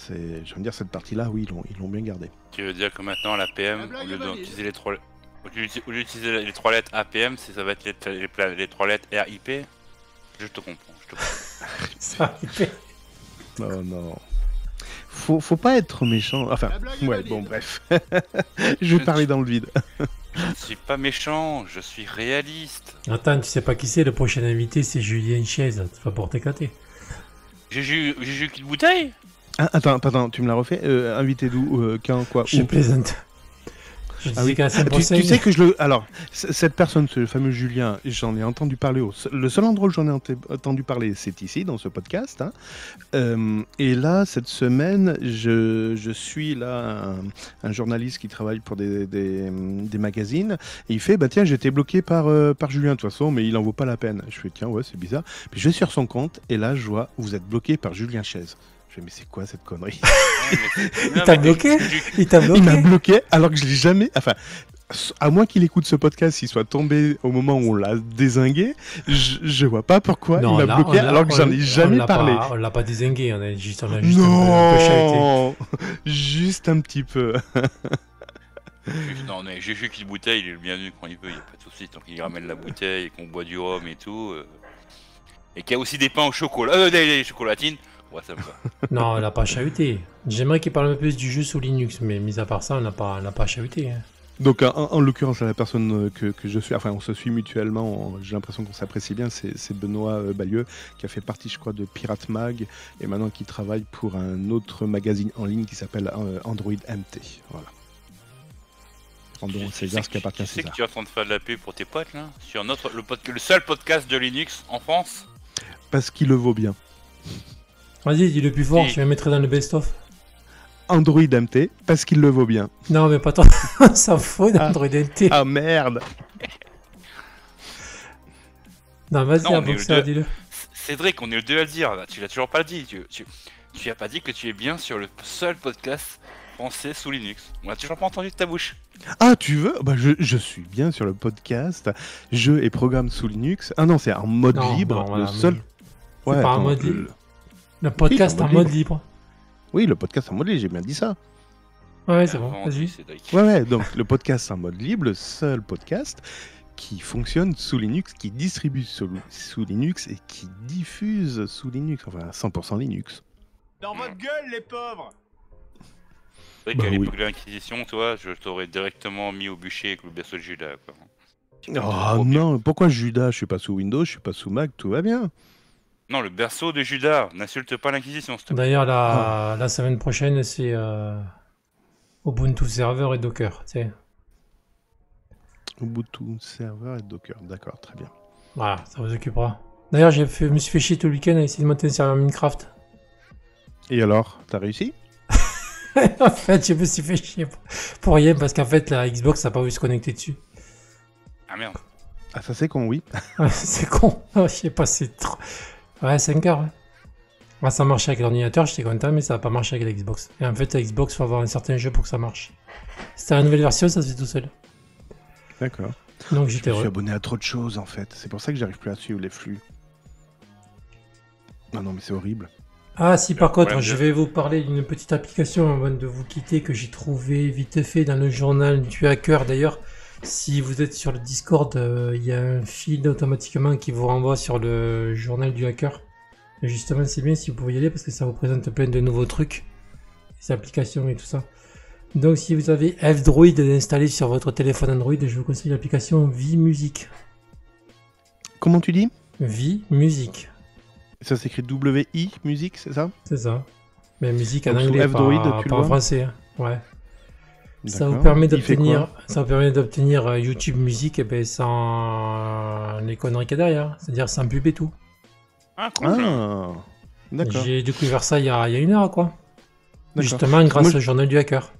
Je veux dire, cette partie-là, oui, ils l'ont bien gardé. Tu veux dire que maintenant, l'APM, au lieu d'utiliser les trois... Au lieu d'utiliser les 3 lettres APM, ça va être les 3 lettres RIP. Je te comprends. Ça, Non. Faut pas être méchant. Enfin, ouais, bon, bref. Je vais parler dans le vide. Je ne suis pas méchant, je suis réaliste. Attends, tu sais pas qui c'est, le prochain invité, c'est Julien Chaise. Tu vas pour t'éclater. J'ai qu'une bouteille. Ah, attends, tu me l'as refait invité d'où quand, quoi? Je plaisante. Ah oui. Tu sais que alors, cette personne, ce fameux Julien, j'en ai entendu parler. Le seul endroit où j'en ai entendu parler, c'est ici, dans ce podcast. Hein. Et là, cette semaine, je suis là un journaliste qui travaille pour des magazines. Et il fait, bah tiens, j'ai été bloqué par Julien de toute façon, mais il en vaut pas la peine. Je fais, tiens, ouais, c'est bizarre. Puis je vais sur son compte, et là, je vois, vous êtes bloqué par Julien Chaise. Je fais, mais c'est quoi cette connerie? Il t'a bloqué? Il m'a bloqué alors que je l'ai jamais... Enfin, à moins qu'il écoute ce podcast, s'il soit tombé au moment où on l'a dézingué, je vois pas pourquoi il m'a bloqué alors que j'en ai jamais parlé. On l'a pas dézingué, on a juste un peu chahuté. Juste un petit peu. Non, mais j'ai juste une bouteille, il est le bienvenu quand il veut, il n'y a pas de soucis. Tant qu'il ramène la bouteille et qu'on boit du rhum et tout. Et qu'il y a aussi des pains au chocolat, des chocolatines. Ouais, ça me va. Non, on l'a pas chahuté. J'aimerais qu'il parle un peu plus du jeu sous Linux, mais mis à part ça, on l'a pas chahuté. Hein. Donc, en l'occurrence, la personne que je suis, enfin, on se suit mutuellement, j'ai l'impression qu'on s'apprécie bien, c'est Benoît Balieu, qui a fait partie, je crois, de Pirate Mag, et maintenant qui travaille pour un autre magazine en ligne qui s'appelle Android MT. Voilà. Rendons César ce qui appartient à César. Tu sais que tu es en train de faire de la pub pour tes potes, là, sur le seul podcast de Linux en France? Parce qu'il le vaut bien. Vas-y, dis le plus fort, je vais mettre dans le best-of. Android MT, parce qu'il le vaut bien. Non, mais pas toi, ça fout d'Android MT. Ah merde. Non, vas-y, Aboxer, dis-le. Cédric, on est le deux à le dire, là. Tu l'as toujours pas dit. Tu as pas dit que tu es bien sur le seul podcast français sous Linux. On l'a toujours pas entendu de ta bouche. Ah, tu veux? Bah, je suis bien sur le podcast jeux et programmes sous Linux. Ah non, c'est en mode libre, non, voilà, le seul. Ouais, c'est pas en mode libre. Le podcast en mode libre. Oui, le podcast en mode libre, j'ai bien dit ça. Ouais, c'est bon, vas-y. Ouais, donc le podcast en mode libre, le seul podcast qui fonctionne sous Linux, qui distribue sous Linux et qui diffuse sous Linux, enfin 100% Linux. Dans votre gueule, les pauvres! C'est vrai qu'à l'époque de l'Inquisition, toi, je t'aurais directement mis au bûcher avec le berceau de Judas, quoi. Oh non, pourquoi Judas? Je suis pas sous Windows, je suis pas sous Mac, tout va bien. Non, le berceau de Judas, n'insulte pas l'Inquisition, s'il te plaît. D'ailleurs, la semaine prochaine, c'est Ubuntu Server et Docker, tu sais. Ubuntu Server et Docker, d'accord, très bien. Voilà, ça vous occupera. D'ailleurs, je me suis fait chier tout le week-end à essayer de monter un serveur Minecraft. Et alors, t'as réussi? En fait, je me suis fait chier pour rien, parce qu'en fait, la Xbox n'a pas voulu se connecter dessus. Ah merde. Ah, ça c'est con, oui. C'est con. Je sais pas, c'est trop... Ouais, 5 heures. Ouais. Ouais, ça marchait avec l'ordinateur, j'étais content, mais ça n'a pas marché avec la Xbox. Et en fait, la Xbox, il faut avoir un certain jeu pour que ça marche. C'était la nouvelle version, ça se fait tout seul. D'accord. Donc j'étais heureux. Je suis abonné à trop de choses, en fait. C'est pour ça que j'arrive plus à suivre les flux. Non, mais c'est horrible. Ah si, par contre, je vais vous parler d'une petite application avant de vous quitter que j'ai trouvé vite fait dans le journal du hacker. D'ailleurs, si vous êtes sur le Discord, il y a un fil automatiquement qui vous renvoie sur le journal du hacker. Et justement, c'est bien si vous pouvez y aller parce que ça vous présente plein de nouveaux trucs, des applications et tout ça. Donc si vous avez F-Droid installé sur votre téléphone Android, je vous conseille l'application VMusic. Comment tu dis? VMusic. Ça s'écrit W-I musique, c'est ça? C'est ça. Mais musique en donc anglais, pas en français. Hein. Ouais. Ça vous permet d'obtenir YouTube Music et ben, sans les conneries qu'il y a derrière, c'est-à-dire sans pub et tout. Ah, cool. D'accord. J'ai découvert ça il y a 1 heure, quoi. D'accord. Justement, grâce Moi, au journal du hacker.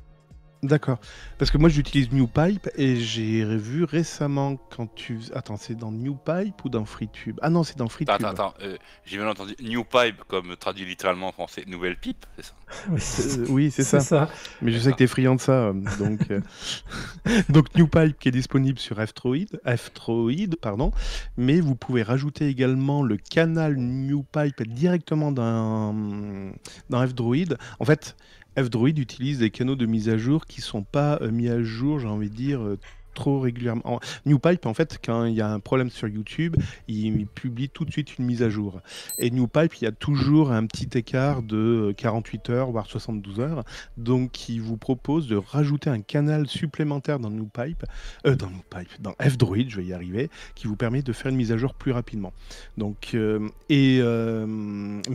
D'accord. Parce que moi j'utilise NewPipe et j'ai vu récemment quand tu... Attends, c'est dans NewPipe ou dans FreeTube? Ah non, c'est dans FreeTube. Attends, j'ai bien entendu New Pipe comme traduit littéralement en français, nouvelle pipe, c'est ça? Oui, c'est ça. Mais je sais que t'es friand de ça, donc... donc NewPipe qui est disponible sur F-Droid, pardon, mais vous pouvez rajouter également le canal NewPipe directement dans F-Droid. En fait, F-Droid utilise des canaux de mise à jour qui sont pas mis à jour, j'ai envie de dire, trop régulièrement. NewPipe, en fait, quand il y a un problème sur YouTube, il publie tout de suite une mise à jour. Et NewPipe, il y a toujours un petit écart de 48 heures, voire 72 heures. Donc, il vous propose de rajouter un canal supplémentaire dans dans F-Droid, je vais y arriver, qui vous permet de faire une mise à jour plus rapidement. Donc, mais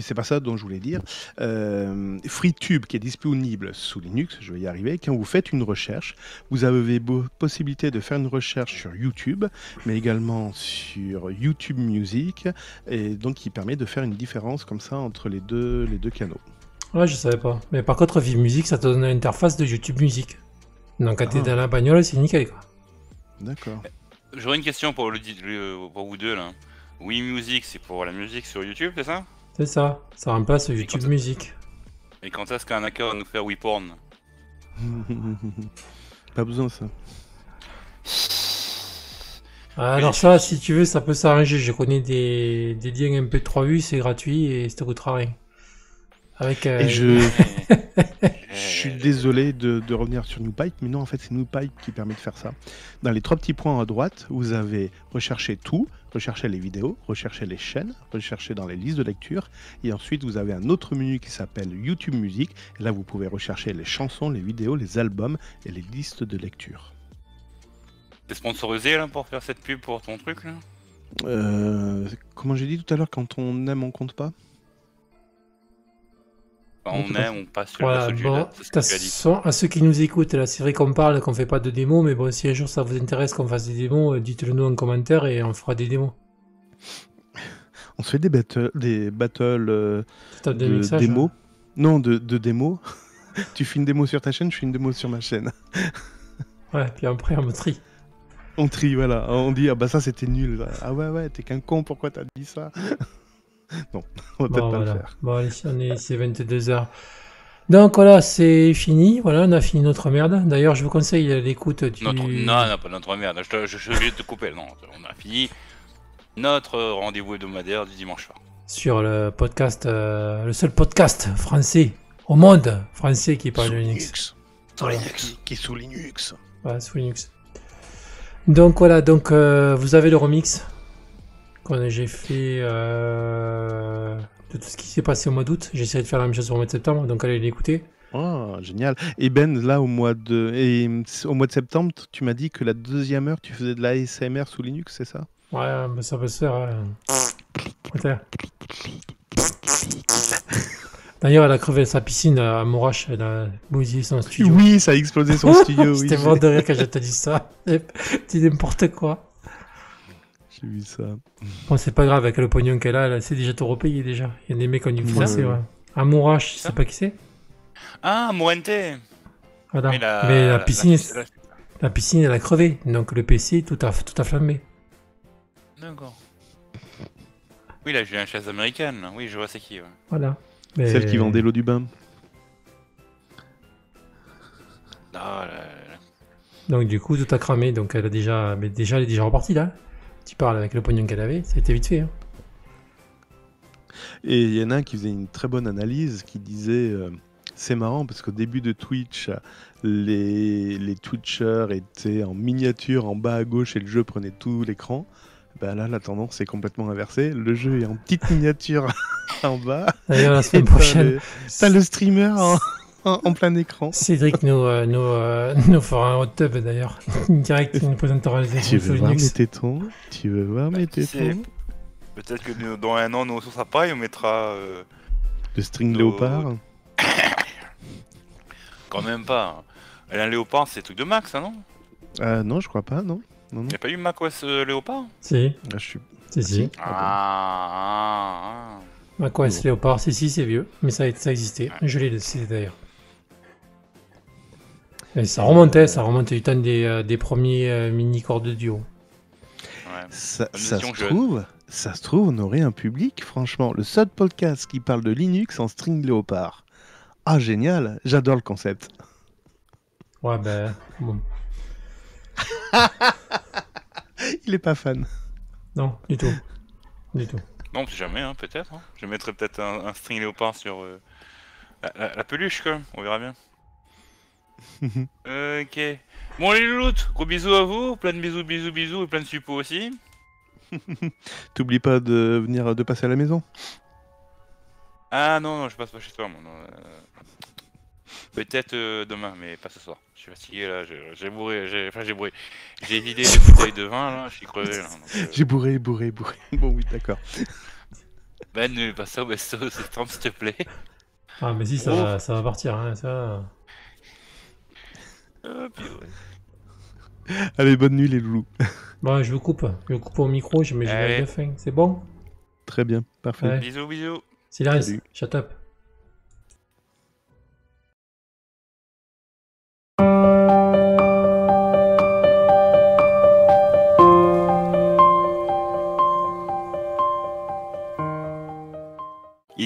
c'est pas ça dont je voulais dire. FreeTube, qui est disponible sous Linux, je vais y arriver. Quand vous faites une recherche, vous avez possibilité de faire une recherche sur YouTube, mais également sur YouTube Music, et donc qui permet de faire une différence comme ça entre les deux canaux. Ouais, je savais pas. Mais par contre, Vive Music, ça te donne l'interface de YouTube Music. Donc quand t'es dans la bagnole, c'est nickel, quoi. D'accord. J'aurais une question pour vous deux là. Oui Music, c'est pour la musique sur YouTube, c'est ça? C'est ça. Ça remplace YouTube Music. Et quand est-ce qu'un hacker va nous faire WePorn? Pas besoin ça. Alors ça, si tu veux, ça peut s'arranger. Je connais des liens MP3U, c'est gratuit et ça te coûtera rien. Et je suis désolé de revenir sur NewPipe, mais non, en fait, c'est NewPipe qui permet de faire ça. Dans les 3 petits points à droite, vous avez rechercher tout, rechercher les vidéos, rechercher les chaînes, rechercher dans les listes de lecture, et ensuite vous avez un autre menu qui s'appelle YouTube Music, et là vous pouvez rechercher les chansons, les vidéos, les albums et les listes de lecture. T'es sponsorisé là pour faire cette pub pour ton truc là? Comment j'ai dit tout à l'heure, quand on aime, on compte pas? On aime, on passe sur voilà, le bon, à ceux qui nous écoutent, là, c'est vrai qu'on parle, qu'on fait pas de démos, mais bon, si un jour ça vous intéresse qu'on fasse des démos, dites-le nous en commentaire et on fera des démos. On se fait des battles de mixage, démos. Non, de démos. Tu fais une démo sur ta chaîne, je fais une démo sur ma chaîne. Ouais, puis après on me trie. On trie, voilà. On dit, ah bah ça c'était nul. Ah ouais, t'es qu'un con, pourquoi t'as dit ça? Non, on va peut-être pas le faire. Bon, allez, on est ici 22h. Donc voilà, c'est fini. Voilà, on a fini notre merde. D'ailleurs, je vous conseille l'écoute du... Non, pas notre merde. Je vais te couper. Non, on a fini notre rendez-vous hebdomadaire du dimanche soir. Sur le podcast, le seul podcast français au monde français qui parle de Linux. Qui est sous Linux. Ouais, sous Linux. Donc voilà, vous avez le remix que j'ai fait de tout ce qui s'est passé au mois d'août. J'ai essayé de faire la même chose au mois de septembre, donc allez l'écouter. Oh, génial. Et Ben, là, au mois de septembre, tu m'as dit que la 2e heure, tu faisais de la ASMR sous Linux, c'est ça? Ouais, mais ça peut se faire. D'ailleurs, elle a crevé sa piscine à Mourache, elle a bousillé son studio. Oui, ça a explosé son studio. J'étais mort de rire quand je te dis ça. C'est n'importe quoi. J'ai vu ça. Bon, c'est pas grave, avec le pognon qu'elle a, c'est déjà tout repayé déjà. Il y a des mecs qui ont dû forcer, ouais. À Mourache, tu sais pas qui c'est? Ah, Moente. Voilà. Mais la piscine, elle a crevé, donc le PC tout a flammé. D'accord. Oui, là, j'ai une chaise américaine. Oui, je vois c'est qui. Ouais. Voilà. Mais... Celle qui vendait l'eau du bain. Donc du coup, tout a cramé. Donc elle est déjà repartie là. Tu parles avec le pognon qu'elle avait, ça a été vite fait. Hein. Et il y en a un qui faisait une très bonne analyse qui disait c'est marrant parce qu'au début de Twitch, les Twitchers étaient en miniature en bas à gauche et le jeu prenait tout l'écran. Bah là, la tendance est complètement inversée. Le jeu est en petite miniature en bas. D'ailleurs, la semaine prochaine, t'as le streamer en plein écran. Cédric nous fera un hot tub d'ailleurs. Direct, il nous présentera les Tu veux voir mes tétons? Tu veux voir mes tétons? Peut-être que dans un an, nous, sur sa paille, on mettra... le string léopard. Quand même pas. Un léopard, c'est le truc de Max, hein, non? Non, je crois pas, non. Il n'y a pas eu macOS léopard? Si. Ah, je suis... Si. macOS Léopard, si, c'est vieux, mais ça existait. Je l'ai laissé d'ailleurs. Et ça remontait du temps des premiers mini corps de duo. Ça se trouve, on aurait un public, franchement. Le seul podcast qui parle de Linux en string Léopard. Ah, génial, j'adore le concept. Ouais, ben, bon. Il est pas fan. Non, du tout. Non, on sait jamais, hein, peut-être. Hein. Je mettrai peut-être un string léopard sur la peluche, quand même. On verra bien. Ok. Bon, les louloutes, gros bisous à vous. Plein de bisous et plein de suppos aussi. T'oublies pas de venir de passer à la maison. Ah non, je passe pas chez toi, moi. Peut-être demain, mais pas ce soir. Je suis fatigué là, j'ai bourré. J'ai vidé les bouteilles de vin là, je suis crevé là. Donc, J'ai bourré. Bon, oui, d'accord. Ben, passe ça au best-of, c'est temps, s'il te plaît. Ah, mais si, ça va partir, hein, ça. Allez, bonne nuit les loulous. Bon, je vous coupe au micro, je mets le fin. C'est bon? Très bien, parfait. Ouais. Bisous. Silence, Salut. shut up.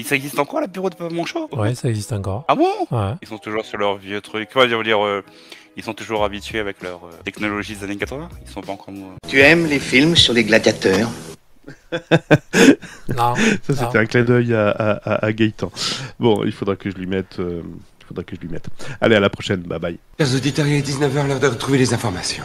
Ça existe encore l'apéro de Papa Monchot? Ouais, ça existe encore. Ah bon? Ouais. Ils sont toujours sur leur vieux truc. Quoi, je veux dire, ils sont toujours habitués avec leur technologie des années 80. Ils sont pas encore. Tu aimes les films sur les gladiateurs? Non. Ça, c'était un clin d'œil à Gaëtan. Bon, il faudra que je lui mette. Allez, à la prochaine. Bye bye. Chers auditeurs, il est 19h, l'heure de retrouver les informations.